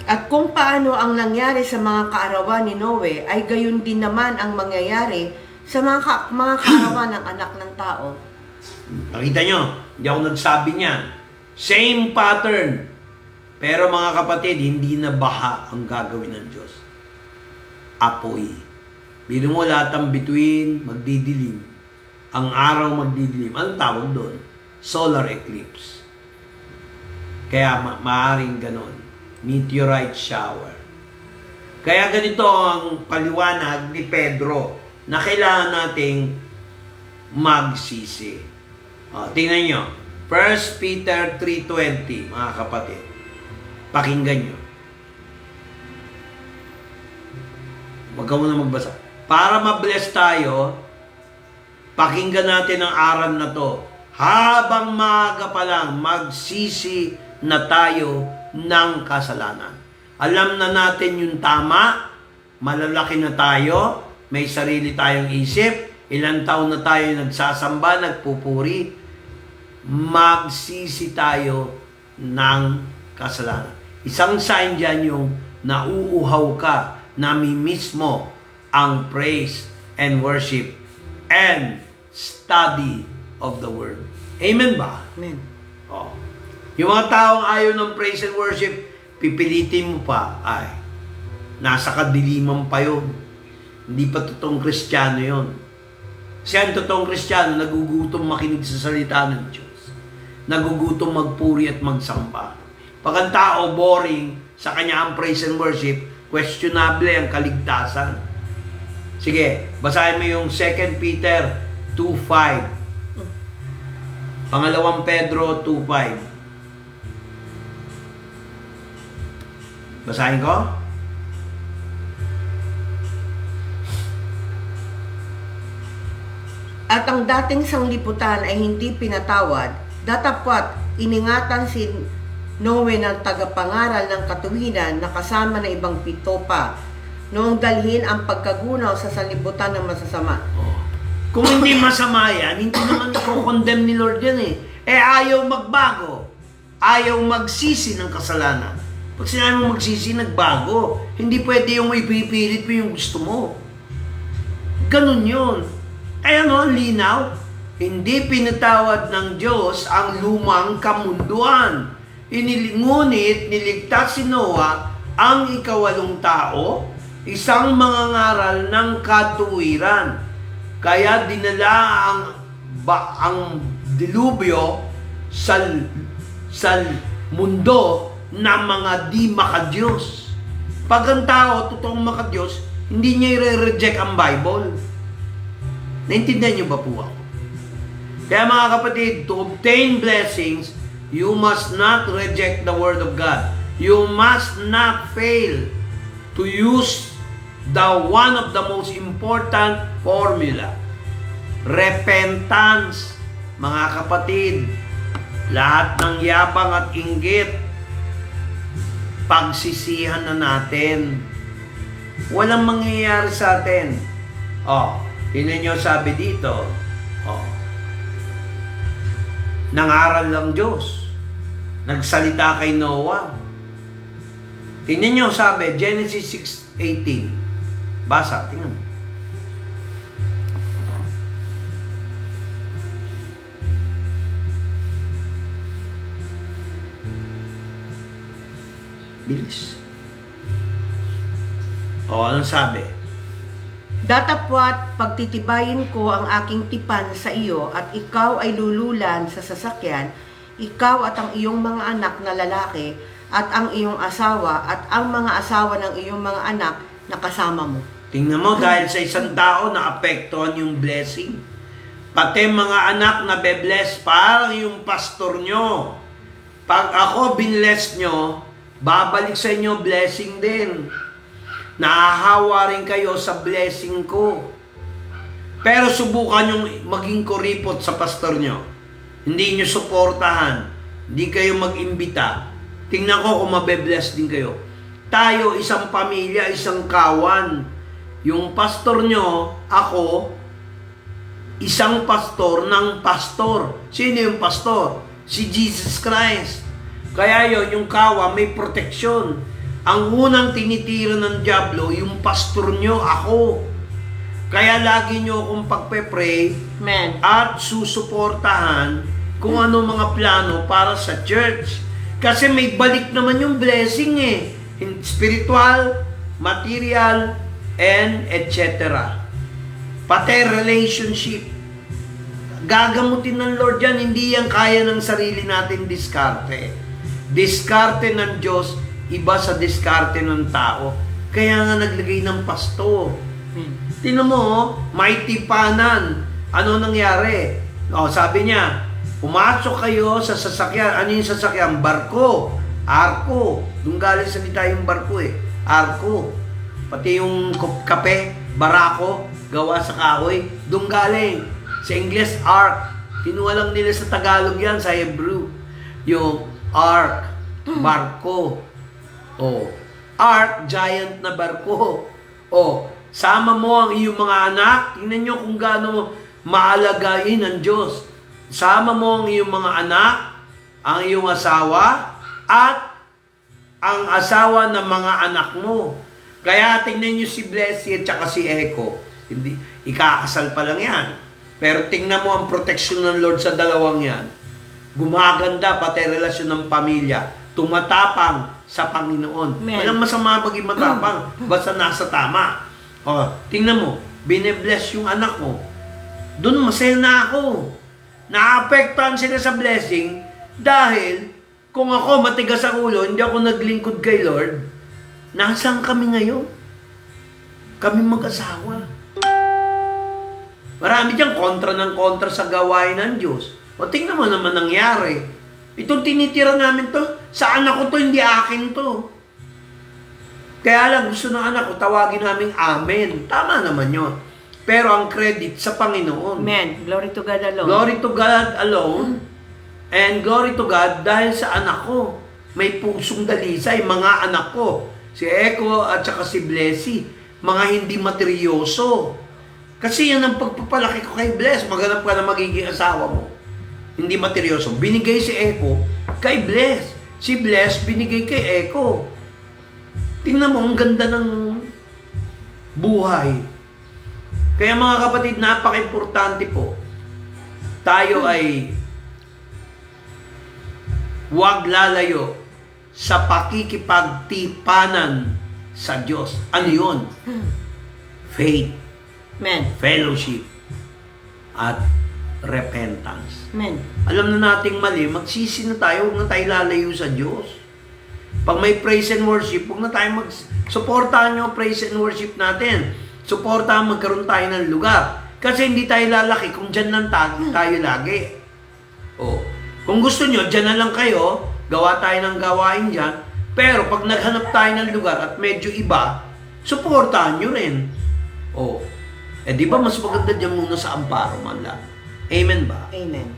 At kung paano ang nangyari sa mga kaarawan ni Noe, ay gayon din naman ang mangyayari sa mga kaarawan ng anak ng tao. Nakita nyo, hindi ako nagsabi niyan. Same pattern. Pero mga kapatid, hindi na baha ang gagawin ng Diyos. Apoy. Bino mo lahat ang bituin, magdidilim. Ang araw magdidilim. Anong tawag doon? Solar eclipse. Kaya maaaring ganon. Meteorite shower. Kaya ganito ang paliwanag ni Pedro na kailangan nating magsisi. Tingnan nyo. 1 Peter 3:20, mga kapatid. Pakinggan nyo. Huwag ka muna magbasa. Para mabless tayo, pakinggan natin ang aral na to. Habang maaga pa lang, magsisi na tayo ng kasalanan. Alam na natin yung tama, malalaki na tayo, may sarili tayong isip, ilang taon na tayo nagsasamba, nagpupuri, magsisi tayo ng kasalanan. Isang sign dyan yung nauuhaw ka, nami-miss mo ang praise and worship and study of the Word. Amen ba? Amen. Oh. Yung mga taong ayaw ng praise and worship, pipilitin mo pa, ay, nasa kadiliman pa yun. Hindi pa totoong Kristiyano yun. Kasi ang totoong Kristiyano, nagugutom makinig sa salita ng Diyos. Nagugutom magpuri at magsamba. Pag ang tao boring sa kanya ang praise and worship, questionable ang kaligtasan. Sige, basahin mo yung 2 Peter 2:5. Pangalawang Pedro 2:5. Basahin ko? At ang dating sanglibutan ay hindi pinatawad, datapwat iningatan si Noe ng tagapangaral ng katuwiran na kasama ng ibang pito pa, noong dalhin ang pagkagunaw sa sanlibutan ng masasama. Kung hindi masama yan, hindi naman i-condemn ni Lord yan eh. Ayaw magbago. Ayaw magsisi ng kasalanan. Pag sinabi mo magsisi, nagbago. Hindi pwede yung ipipilit mo yung gusto mo. Ganun yun. Kaya no, linaw, hindi pinatawad ng Diyos ang lumang kamunduan. Ngunit niligtas si Noah, ang ikawalong tao, isang mangangaral ng katuwiran. Kaya dinala ang dilubyo sa mundo ng mga di makadiyos. Pag ang tao totoong makadiyos, hindi niya i-reject ang Bible. Naintindihan niyo ba po ako? Kaya mga kapatid, to obtain blessings, you must not reject the Word of God. You must not fail to use one of the most important formula. Repentance. Mga kapatid, lahat ng yabang at inggit, pagsisihan na natin. Walang mangyayari sa atin. Tingnan nyo sabi dito. Nangaral ng Diyos. Nagsalita kay Noah. Tingnan nyo sabi, Genesis 6:18. Basa, tingnan mo. Bilis. O, anong sabi? Datapwat pagtitibayin ko ang aking tipan sa iyo at ikaw ay lululan sa sasakyan, ikaw at ang iyong mga anak na lalaki at ang iyong asawa at ang mga asawa ng iyong mga anak na kasama mo. Tingnan mo, dahil sa isang tao naapektuhan yung blessing. Pati mga anak na be-bless, parang yung pastor nyo. Pag ako binless nyo, babalik sa inyo blessing din. Nahahawa rin kayo sa blessing ko. Pero subukan yung maging kuripot sa pastor nyo. Hindi nyo suportahan. Hindi kayo mag-imbita. Tingnan ko kung mabe-bless din kayo. Tayo, isang pamilya, isang kawan. Yung pastor nyo, ako, isang pastor ng pastor. Sino yung pastor? Si Jesus Christ. Kaya yon, yung kawa, may proteksyon. Ang unang tinitira ng dyablo, yung pastor nyo, ako. Kaya lagi nyo akong pagpe-pray Amen. at susuportahan kung ano mga plano para sa church. Kasi may balik naman yung blessing eh. Spiritual, material, and etc. Pati relationship. Gagamutin ng Lord yan, hindi yan kaya ng sarili natin diskarte. Diskarte ng Diyos, iba sa diskarte ng tao. Kaya nga naglagay ng pastor. Tingnan mo, may tipanan. Ano nangyari? Sabi niya, pumasok kayo sa sasakyan. Ano yung sasakyan? Barko. Arko. Doon galing salita yung barko eh. Arko. Pati yung kape, barako, gawa sa kahoy. Doon galing. Sa English, ark. Kinuha lang nila sa Tagalog yan, sa Hebrew. Yung ark. Barko. Ark, giant na barko. Sama mo ang iyong mga anak. Tingnan nyo kung gaano maalagain ng Diyos. Sama mo ang iyong mga anak, ang iyong asawa, at ang asawa ng mga anak mo. Kaya tingnan nyo si Blessy at saka si Echo. Hindi, ikakasal pa lang yan. Pero tingnan mo ang proteksyon ng Lord sa dalawang yan. Gumaganda pati relasyon ng pamilya. Tumatapang sa Panginoon. Amen. Walang masama paging matapang. Basta nasa tama. Tingnan mo, bine-bless yung anak mo. Doon masaya na ako. Naapektuhan sila sa blessing dahil kung ako matigas ang ulo, hindi ako naglingkod kay Lord, nasaan kami ngayon? Kami mag-asawa. Marami diyang kontra ng kontra sa gawain ng Diyos. Tingnan mo naman nangyari. Itong tinitira namin to, sa anak ko to, hindi akin to. Kaya lang, gusto ng anak ko, tawagin namin Amen. Tama naman yun. Pero ang credit sa Panginoon. Amen. Glory to God alone. Glory to God alone. And glory to God dahil sa anak ko. May pusong dalisay, mga anak ko. Si Echo at saka si Blessy. Mga hindi materyoso. Kasi yan ang pagpapalaki ko kay Bless. Maghanap ka na magiging asawa mo. Hindi materyoso. Binigay si Echo kay Bless. Si Bless binigay kay Echo. Tingnan mo, ang ganda ng buhay. Kaya mga kapatid, napaka-importante po. Tayo ay huwag lalayo sa pakikipagtipanan sa Diyos. Ano yun? Faith, Amen. fellowship, at repentance. Amen. Alam na nating mali, magsisi na tayo, huwag na tayo lalayo sa Diyos. Pag may praise and worship, huwag na tayo supportahan nyo praise and worship natin. Supportahan magkaroon tayo ng lugar. Kasi hindi tayo lalaki kung dyan lang tayo lagi. Kung gusto nyo, dyan na lang kayo, gawa tayo ng gawain dyan. Pero pag naghanap tayo ng lugar at medyo iba, supportahan nyo rin. Di ba mas maganda dyan muna sa amparo man lang? Amen ba? Amen.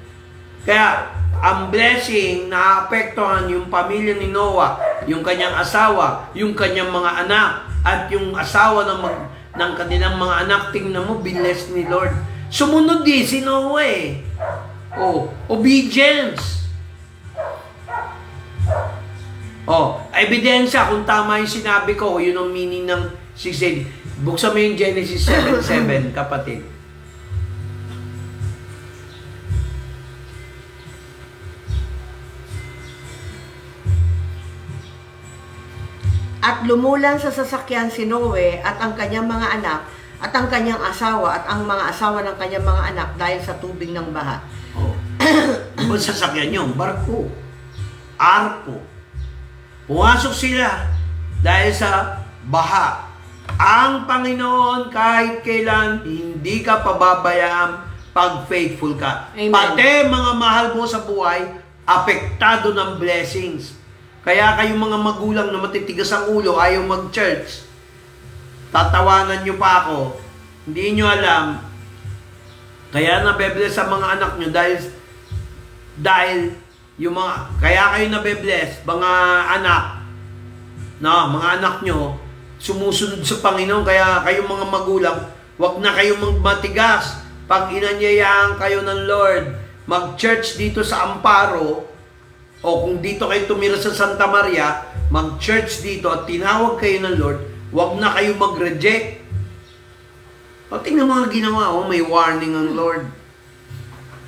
Kaya, ang blessing na apektuhan yung pamilya ni Noah, yung kanyang asawa, yung kanyang mga anak, at yung asawa ng kanilang mga anak, tingnan mo, binless ni Lord. Sumunod din si Noah eh. Obedience. Ebidensya kung tama yung sinabi ko, yun ang meaning ng 6:8. Buksan mo yung Genesis 7:7, kapatid. At lumulan sa sasakyan si Noe at ang kanyang mga anak at ang kanyang asawa at ang mga asawa ng kanyang mga anak dahil sa tubig ng baha. Oh. Kung sasakyan nyo, barko, arko. Pumasok sila dahil sa baha. Ang Panginoon kahit kailan hindi ka pababayaan pag faithful ka. Amen. Pati mga mahal mo sa buhay, apektado ng blessings. Kaya kayong mga magulang na matitigas ang ulo, ayaw mag-church, tatawanan nyo pa ako, hindi nyo alam, kaya nabebless sa mga anak nyo dahil yung mga, kaya kayo nabebless, mga anak, mga anak nyo, sumusunod sa Panginoon, kaya kayong mga magulang, wag na kayong matigas, pag inanyayahan kayo ng Lord, mag-church dito sa Amparo, o kung dito kayo tumira sa Santa Maria, mag-church dito at tinawag kayo ng Lord, wag na kayo mag-reject. O tingnan mga ginawa, may warning ang Lord.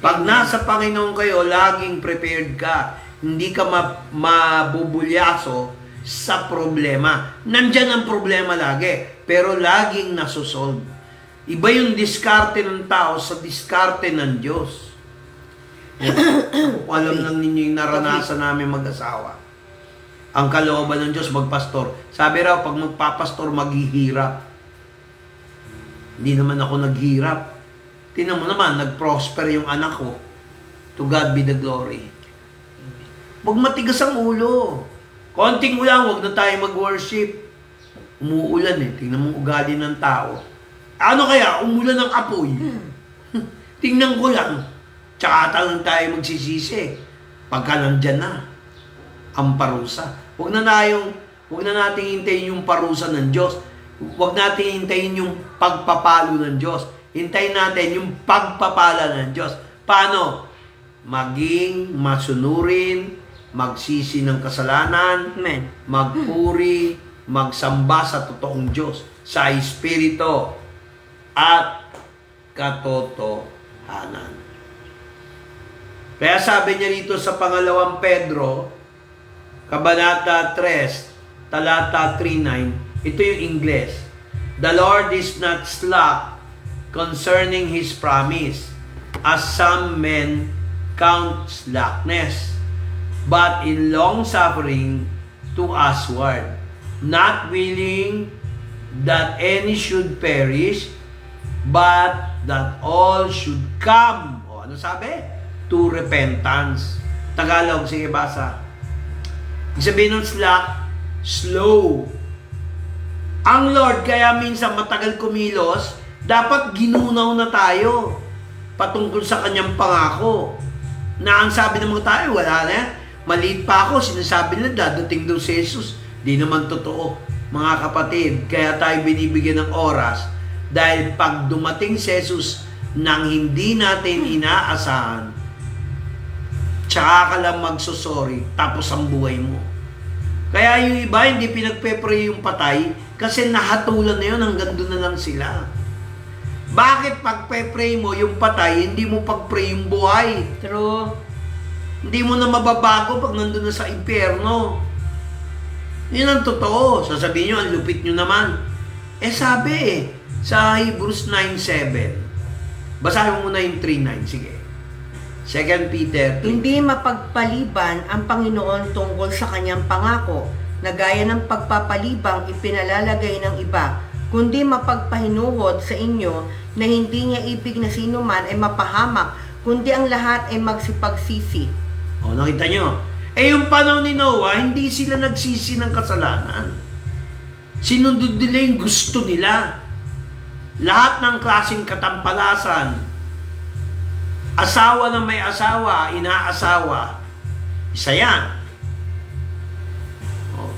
Pag nasa Panginoon kayo, laging prepared ka. Hindi ka mabubulyaso sa problema. Nandyan ang problema lagi, pero laging nasusolve. Iba yung diskarte ng tao sa diskarte ng Diyos. Alam lang ninyo yung naranasan namin mag-asawa. Ang kalooban ng Diyos, magpastor. Sabi raw, pag magpapastor, maghihirap. Hindi naman ako naghirap. Tingnan mo naman, nag-prosper yung anak ko. To God be the glory. Huwag matigas ang ulo. Konting ulan, huwag na tayo mag-worship. Umuulan eh. Tingnan mo ugali ng tao. Ano kaya? Umulan ng apoy. Tingnan ko lang. Tsaka lang tayo magsisisi pagka nandyan na ang parusa. Huwag na natin hintayin yung parusa ng Diyos. Huwag natin hintayin yung pagpapalo ng Diyos. Hintayin natin yung pagpapala ng Diyos. Paano? Maging masunurin, magsisi ng kasalanan, Amen. magpuri, magsamba sa totoong Diyos, sa Espiritu at katotohanan. Kaya sabi niya dito sa pangalawang Pedro, Kabanata 3, Talata 3:9, ito yung Ingles. The Lord is not slack concerning His promise, as some men count slackness, but in long suffering to usward, not willing that any should perish, but that all should come. O, ano sabi? To repentance. Tagalog, sige basa. Ibig sabihin ng slack, slow. Ang Lord, kaya minsan matagal kumilos, dapat ginunaw na tayo patungkol sa kanyang pangako. Na ang sabi ng mga tayo, wala na yan. Maliit pa ako, sinasabi nila dadating daw si Jesus. Di naman totoo, mga kapatid. Kaya tayo binibigyan ng oras dahil pag dumating si Jesus nang hindi natin inaasahan, tsaka ka lang magsusorry, tapos ang buhay mo. Kaya yung iba, hindi pinagpe-pray yung patay kasi nahatulan na yun, hanggang doon na lang sila. Bakit pagpe-pray mo yung patay, hindi mo pag-pray yung buhay? True. Hindi mo na mababago pag nandun na sa impyerno. Yun ang totoo. Sasabihin nyo, ang lupit nyo naman. Sabi sa Hebrews 9:7. Basahin mo muna yung 3:9, sige. 2 Peter 3. Hindi mapagpaliban ang Panginoon tungkol sa kanyang pangako, na gaya ng pagpapalibang ipinalalagay ng iba, kundi mapagpahinuhod sa inyo na hindi niya ibig na sino man ay mapahamak, kundi ang lahat ay magsipagsisi. O, nakita nyo? Yung panahon ni Noah, hindi sila nagsisi ng kasalanan. Sinundod nila yung gusto nila. Lahat ng klaseng katampalasan, asawa na may asawa, inaasawa, isa yan.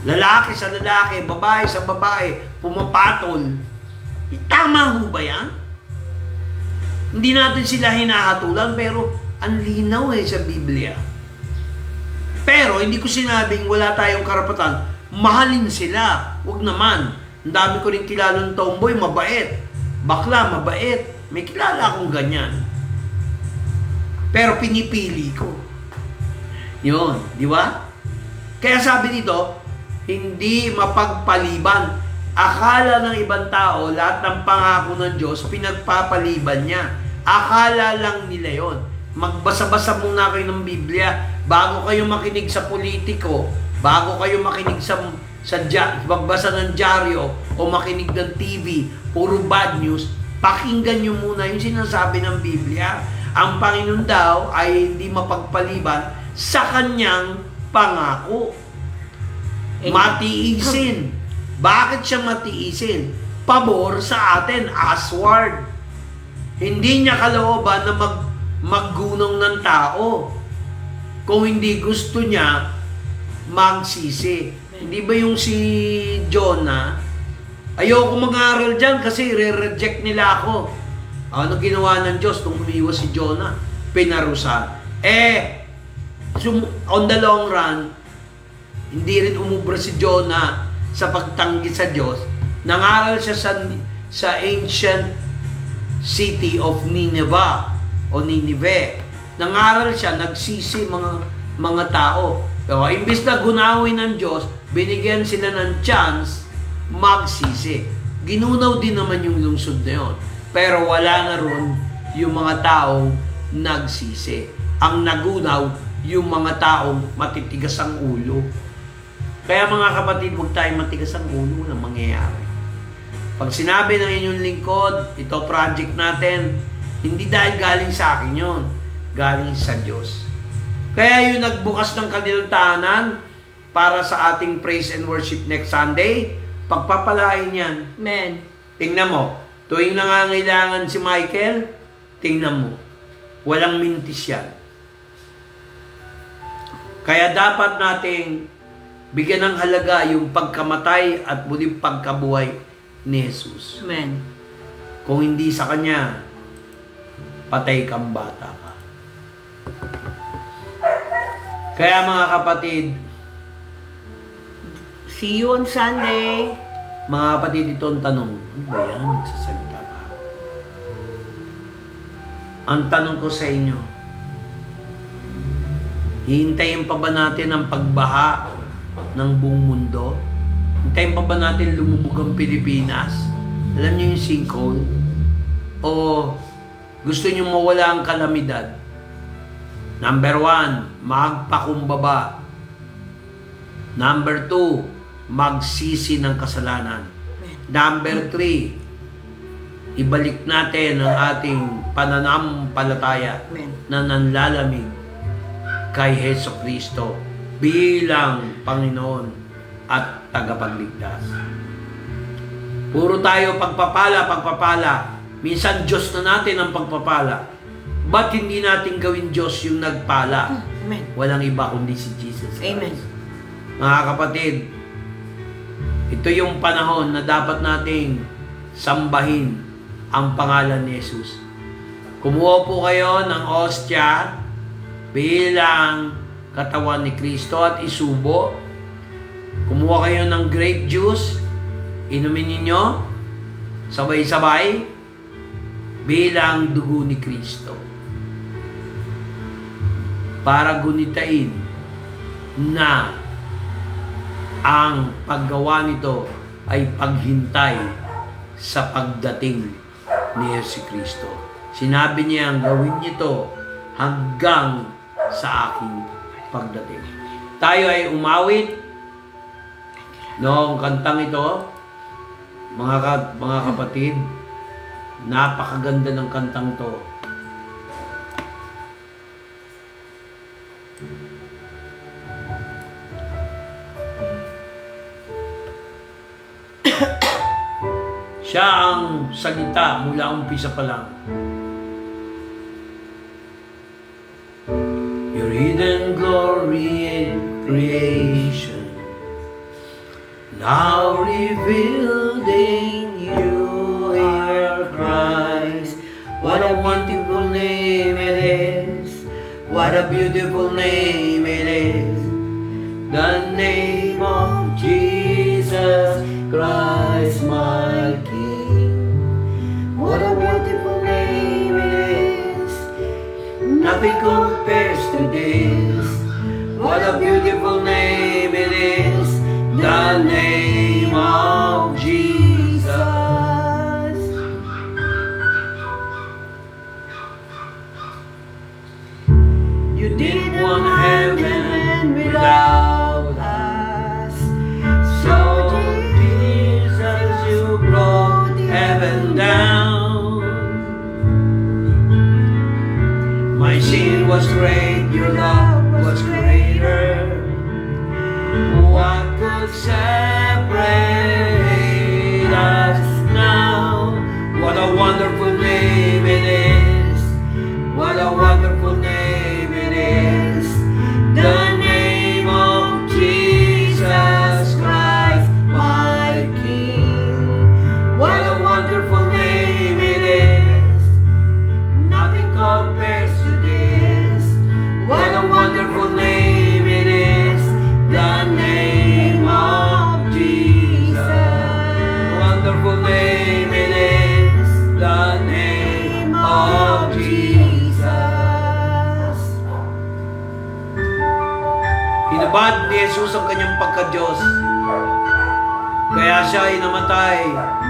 Lalaki sa lalaki, babae sa babae, pumapatol. Tama ho ba yan? Hindi natin sila hinahatulan, pero ang linaw sa Biblia. Pero hindi ko sinabing wala tayong karapatan. Mahalin sila. Huwag naman. Ang dami ko rin kilalang tomboy, mabait. Bakla, mabait. May kilala akong ganyan. Pero pinipili ko. Yun, di ba? Kaya sabi dito, hindi mapagpaliban. Akala ng ibang tao, lahat ng pangako ng Diyos, pinagpapaliban niya. Akala lang nila yon. Magbasa-basa muna kayo ng Biblia bago kayo makinig sa politiko, bago kayo makinig sa magbasa ng dyaryo o makinig ng TV, puro bad news. Pakinggan nyo muna yung sinasabi ng Biblia. Ang Panginoon daw ay hindi mapagpaliban sa kanyang pangako. Matiisin. Bakit siya matiisin? Pabor sa atin, asward. Hindi niya kalooban na maggunong ng tao. Kung hindi gusto niya, magsisi. Hindi ba yung si Jonah? Ayoko mag-aaral dyan kasi re-reject nila ako. Ano ginawa ng Diyos nung umiwas si Jonah? Pinarusa. On the long run, hindi rin umubra si Jonah sa pagtanggi sa Diyos. Nangaral siya sa ancient city of Nineveh o Ninive. Nangaral siya, nagsisi mga tao. Pero imbis na gunawin ng Diyos, binigyan sila ng chance magsisi. Ginunaw din naman yung lungsod na yun. Pero wala na ron yung mga taong nagsisi. Ang nagunaw, yung mga taong matitigas ang ulo. Kaya mga kapatid, huwag tayong matigas ang ulo na mangyayari. Pag sinabi ng inyong lingkod, ito project natin, hindi dahil galing sa akin yun, galing sa Diyos. Kaya yung nagbukas ng kanilang tahanan para sa ating praise and worship next Sunday, pagpapalain yan. Amen. Tingnan mo, tuwing nangangailangan si Michael, tingnan mo, walang mintis yan. Kaya dapat nating bigyan ng halaga yung pagkamatay at muling pagkabuhay ni Jesus. Amen. Kung hindi sa Kanya, patay kang bata ka. Kaya mga kapatid, See you on Sunday. mga kapatid, ito ang tanong. Ano ba yan? Nagsasalita pa. Ang tanong ko sa inyo, hihintayin pa ba natin ang pagbaha ng buong mundo? Hintayin pa ba natin lumubog ang Pilipinas? Alam niyo yung sinkhole? O gusto niyo mawala ang kalamidad? Number 1, magpakumbaba. Number 2, magsisi ng kasalanan. Number 3, ibalik natin ang ating pananampalataya na nanlalamig kay Hesus Kristo bilang Panginoon at tagapagligtas. Puro tayo pagpapala. Minsan Diyos na natin ang pagpapala. Ba't hindi natin gawin Diyos yung nagpala? Amen. Walang iba kundi si Jesus Christ. Amen. Mga kapatid, ito yung panahon na dapat nating sambahin ang pangalan ni Jesus. Kumuha po kayo ng ostya bilang katawan ni Kristo at isubo. Kumuha kayo ng grape juice, inumin ninyo sabay-sabay bilang dugo ni Kristo. Para gunitain na ang paggawa nito ay paghintay sa pagdating ni Yesu Kristo. Sinabi niya ang gawin niyo hanggang sa aking pagdating. Tayo ay umawit noong kantang ito, mga kapatid. Napakaganda ng kantang to. Siya ang salita mula umpisa pa lang. Your hidden glory in creation, now revealed in you are Christ. What a wonderful name it is. What a beautiful name it is. The name of Jesus Christ, my King. What a beautiful name it is. Nothing compares to this. What a beautiful name it is. The the name of Jesus. You Didn't want heaven without us. So Jesus, you brought heaven down. My sin was great, your love was greater. What could separate us now? What a wonderful name it is. What a wonderful name it is. The name of Jesus Christ, my King. What a wonderful name it is. Nothing compares to this. What a wonderful name it is. The name of Jesus. Wonderful name it is. The name of Jesus. Hinabad ni Jesus ang kanyang pagka-Diyos. Kaya siya ay namatay.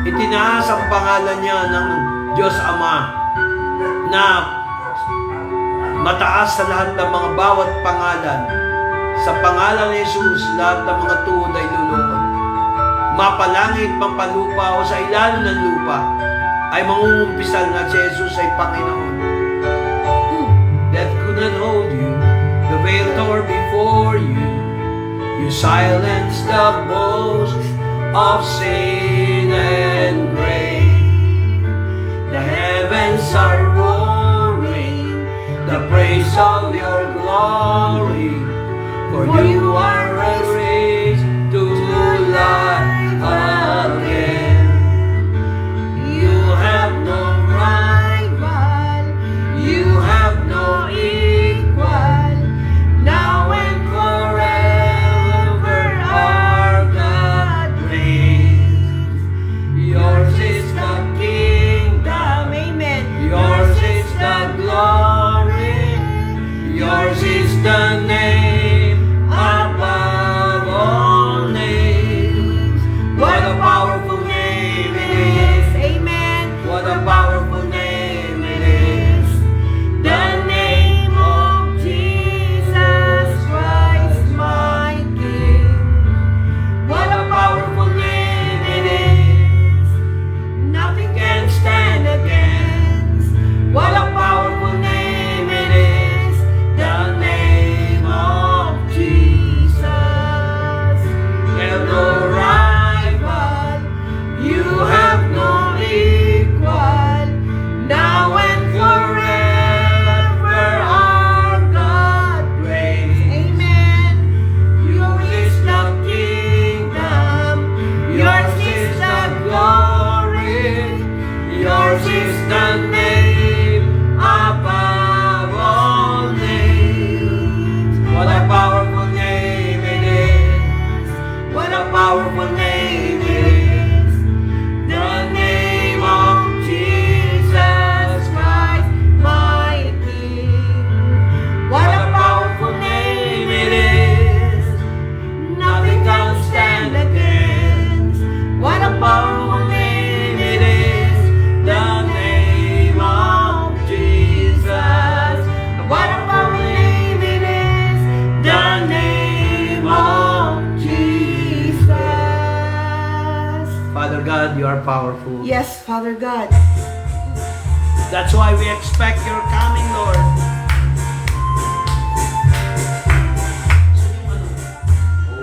Itinaas ang pangalan niya ng Diyos Ama na mataas sa lahat ng mga bawat pangalan. Sa pangalan ni Jesus, lahat ng mga tuhod ay luluhod. Mapalangit, mapalupa o sa ilalim ng lupa ay mangungumpisal na si Jesus ay Panginoon. Death could not hold you, the veil tore before you. You silenced the boast of sin and grave. The heavens are roaring the praise of your glory. For you are raised to life again. You have no rival, you have no equal. Now and forever our God reigns. Yours is the kingdom, amen. Yours is the glory. Yours is the name above all names. What a powerful name it is. Amen. What a powerful name it is. The name of Jesus Christ, my King. What a powerful name it is. Nothing can stand against. What a powerful name it is. The name of Jesus. Have no rival. You have no equal. Now and forever our God reigns. Amen. Yours is the kingdom. Yours is the glory. Yours is the name above all names. What a powerful name it is. What a powerful name it is. The name of Jesus Christ, my King. What a powerful name it is. Nothing can stand against. What a powerful name it is. The name of Jesus. What a powerful name it is. The name of Jesus. Father God, you are powerful. Yes, Father God. That's why we expect your coming, Lord.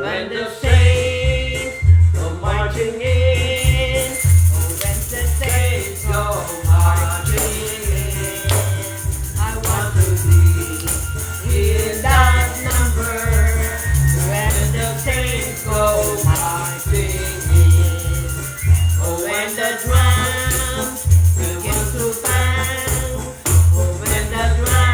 When the saints go marching in, when the saints go marching in, I want to be in that number. When the saints go marching in, oh, when the drums begin to bang, oh, when the drums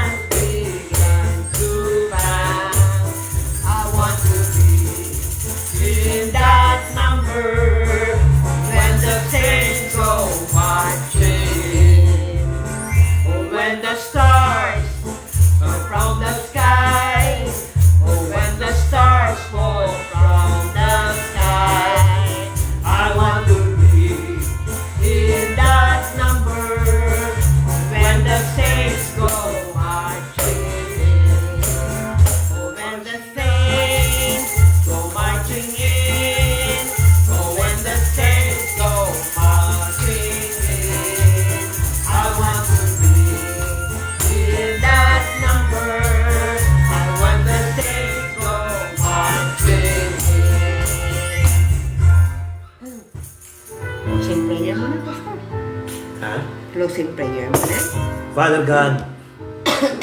in prayer. Amen? Father God,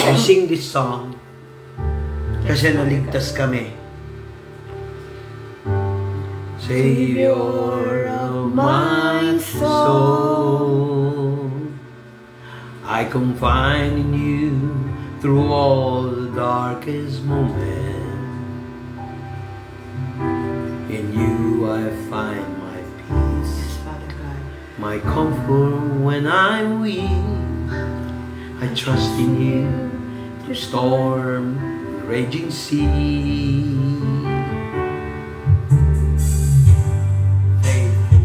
I sing this song kasi naligtas kami. Savior of my soul, I confide in you through all the darkest moments. In you I find my peace, Yes, Father God. my comfort when I'm weak. I trust in you through storm and raging sea. Faithful,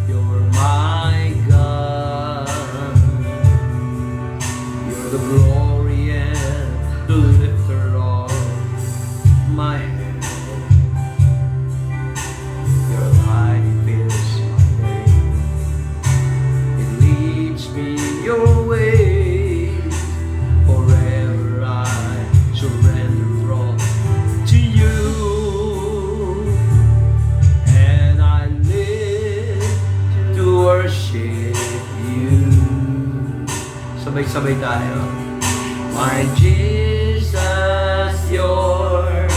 you're my God. You're the glory and the lifter of my head. Your light fills my day. It leads me your way. Forever I surrender all to you. And I live to worship you. Sabay-sabay tayo. My Jesus, you're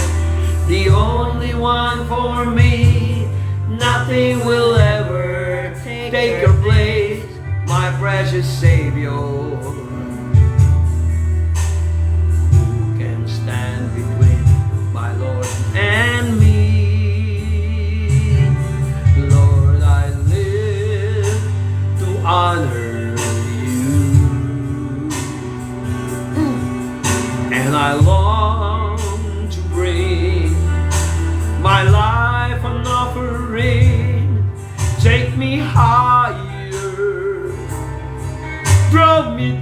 the only one for me. Nothing will ever take your place, my precious Savior. Who can stand between my Lord and me? Lord, I live to honor you. And I long to bring my life an offering. Take me higher, draw me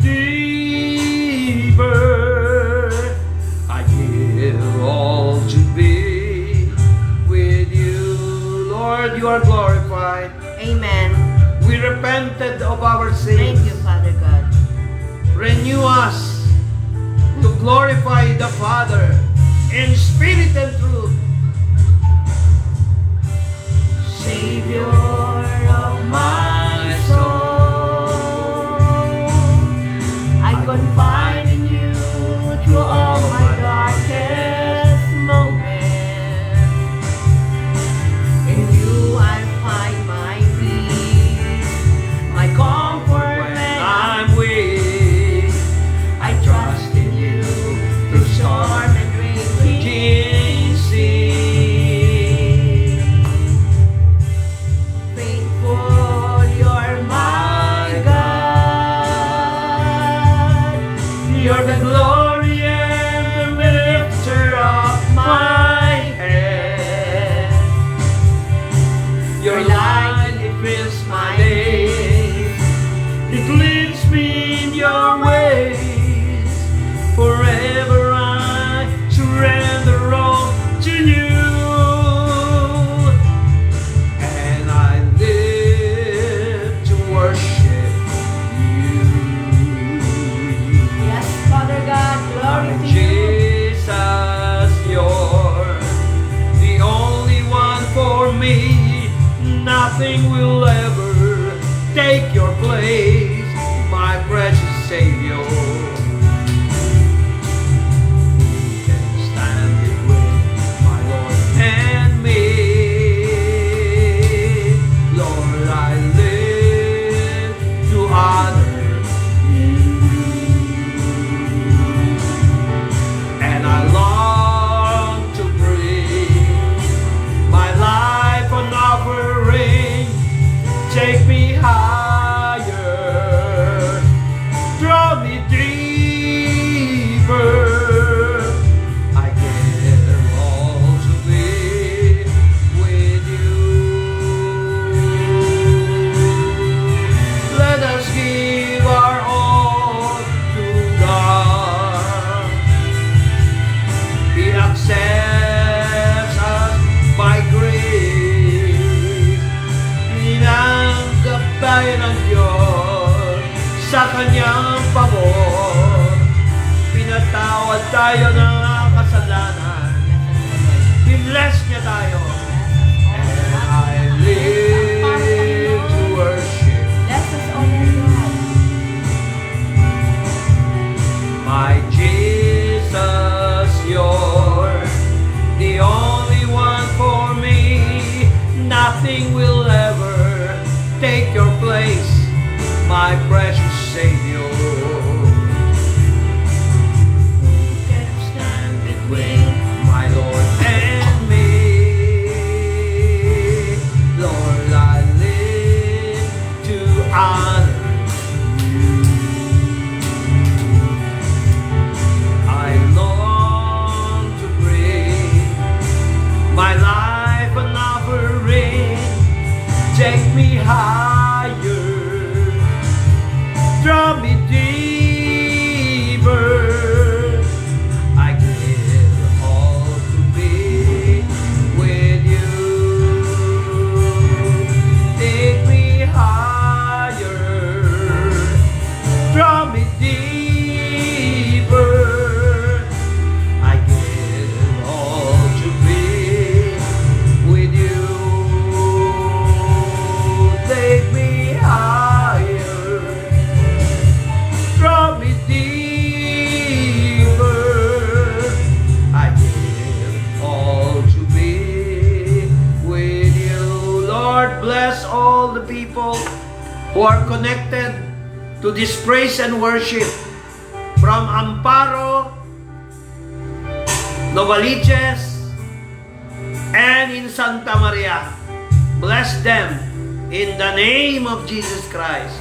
deeper. I give all to be with you. Lord, you are glorified. Amen. We repented of our Thank sins. you, Father God. Renew us to glorify the Father in spirit and truth. Savior of my soul, I confide in you through all my darkest moments. In you I find my peace, my comfort when when I'm weak, I trust in you through storm and raging sea. Faithful, you're my God. you're the glory and the lifter of my head. Your light, it fills my days. It leads me in your ways. Forever I surrender all to you. And I live to worship you. Yes, Father God, glory to you. Jesus, you're the only one for me. Nothing will ever take your place, my precious Savior. Who can stand between my Lord and me? Lord, I live to honor you. And I long to bring my life an offering. Take me higher, draw me deeper. I give all to be with you. Let us give our all to God. He accepts us by grace. Tinanggap tayo ng Diyos sa Kanyang pabor. Pinatawad tayo ng kasalanan. Binless niya tayo. And I live to worship Bless us, O Lord God. my precious Savior. Who can stand between my Lord and me? Lord, I live to honor you. I long to bring my life an offering. Take me higher, draw me deeper. I give all to be with you. Take me higher, draw me deeper. I give all to be with you. Take me higher, draw me deeper. I give all to be with you. Lord, bless all the people who are connected to this praise and worship from Amparo, Novaliches, and in Santa Maria. Bless them in the name of Jesus Christ.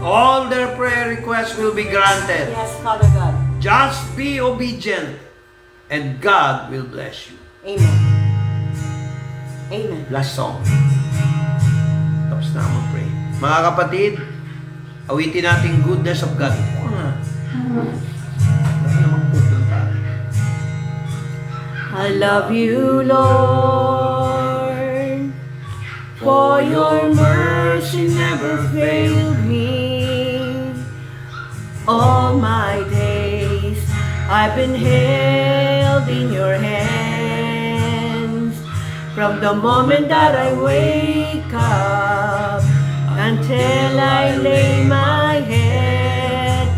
All their prayer requests will be granted. Yes, Father God. Just be obedient and God will bless you. Amen. Amen. Last song. Tapos na mag-pray. Mga kapatid, awitin natin goodness of God. I love you, Lord, for your mercy never failed me. All my days I've been held in your hands. From the moment that I wake up until I lay my head,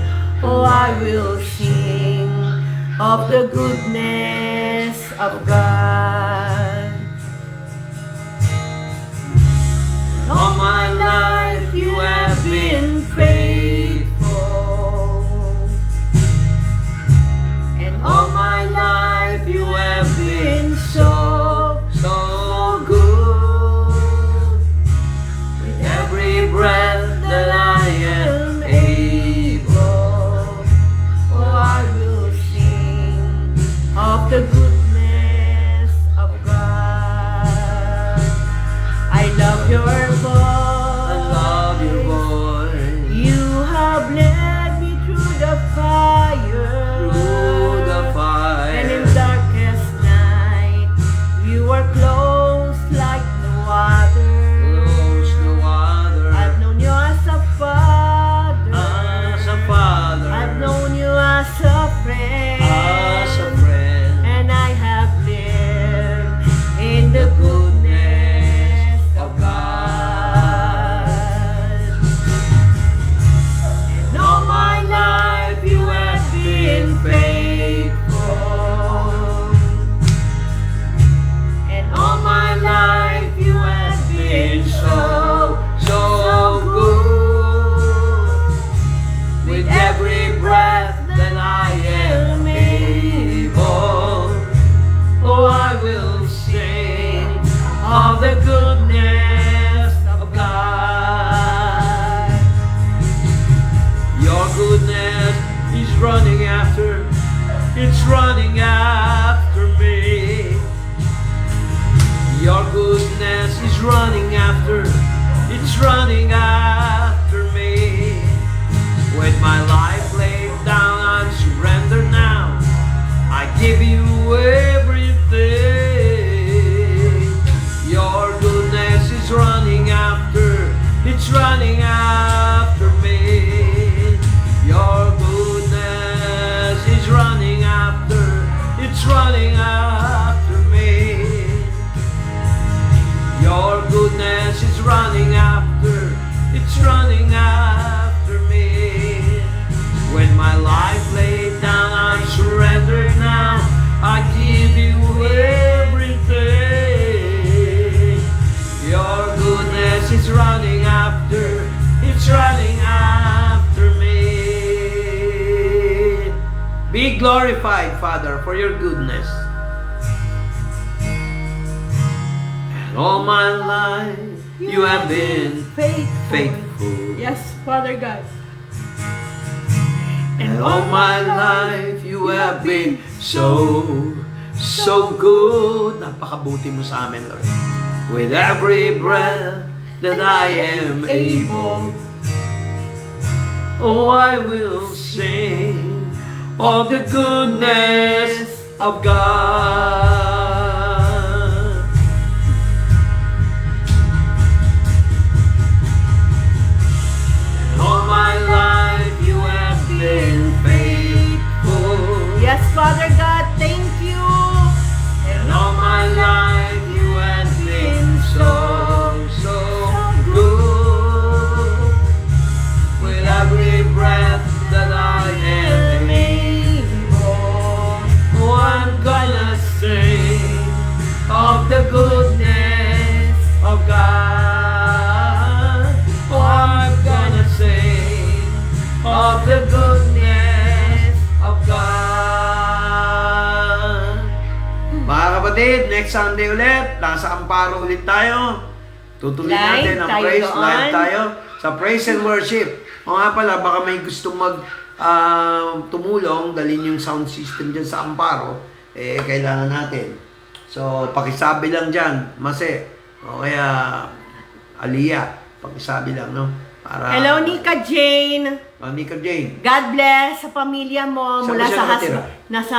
oh, I will sing of the goodness of God. All my life you have been faithful, and all my life you have been so, so good. With every breath that I am able, oh, I will sing of the goodness of God. I love your voice. I love your voice. You have led me through the fire. Through the fire. And in darkest night, you are close like no other. Close no other. I've known you as a father. As a father. I've known you as a friend. As a friend. And I have lived in the goodness of God. And all my life you have been faithful. And all my life you have been so, so good. With every breath that I am able, oh, I will sing of the goodness of God. Your goodness is running after, it's running after me. Your goodness is running after, it's running after me. With my life laid down, I'm surrendered now. I give you everything. Your goodness is running after, it's running after me. Your goodness is running after, it's running after me. Your goodness is running after, glorified, Father, for your goodness. And all my life, you have been faithful. Yes, Father God. And all my life, you have been so good. Napakabuti mo sa amin, Lord. With every breath that I am able, oh, I will sing of the goodness of God. And all my life, you have been faithful. Yes, Father God, thank you. And all my life you have been so good. With every breath that I am able, oh, I'm gonna sing of the goodness of God. Oh, I'm gonna sing of the goodness of God. Mga kapatid, next Sunday ulit, nasa Amparo ulit tayo. Tutuloy Live natin ang tayo praise, doon. live tayo sa praise and worship. O nga pala, baka may gustong tumulong, dalhin yung sound system dyan sa Amparo, kailangan natin. So, pakisabi lang dyan, Mase, o kaya Aliyah, pakisabi lang, no? Para, Hello, Nika Jane. Nika Jane. God bless sa pamilya mo Saan mula ba siya sa nakatira? nasa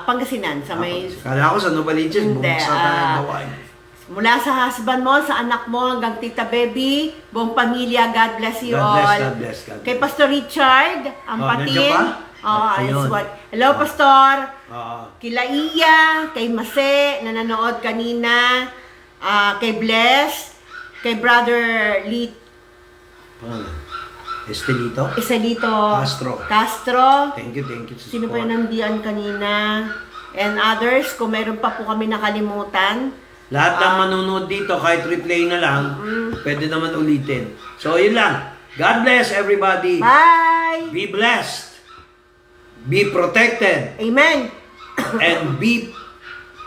Pangasinan, sa may Kala ko sa Novaliches, Hindi, bumuksa tayo ng gawain. mula sa husband mo, sa anak mo, hanggang Tita Baby, buong pamilya, God bless you God bless, all. God bless, God bless. Kay Pastor Richard, ang Oh, nandiyan patin. pa? Ayos Ayun. what. Hello, Pastor. Oo. Kila Iya, kay Mase, na nanood kanina, kay Bless, kay Brother Lee Pangalan? Estelito? Isalito Castro. Thank you sa Sino pa support. yung nandiyan kanina? And others, kung meron pa po kami nakalimutan. Lahat ng manunood dito, kahit replay na lang, pwede naman ulitin. So, yun lang. God bless everybody. Bye! Be blessed. Be protected. Amen! And be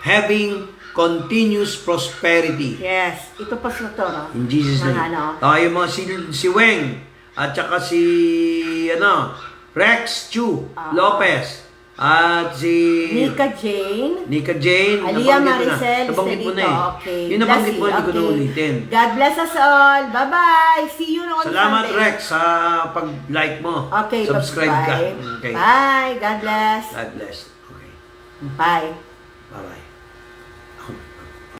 having continuous prosperity. Yes, ito pa sa to. No? In Jesus' name. Ano? Tayo mga si Weng, at saka si Rex Chu Lopez, at si Nika Jane. Nika Jane. Aliyah nabanggit ko Maricel, Nabanggit mo na Estelito. eh. Okay. Yung nabanggit mo, hindi ko na Okay. ulitin. God bless us all. Bye-bye. See you on Salamat Sunday. Rex sa pag-like mo. Okay, Subscribe ka. bye. Okay. Bye. God bless. God bless. Okay. Bye. Bye-bye.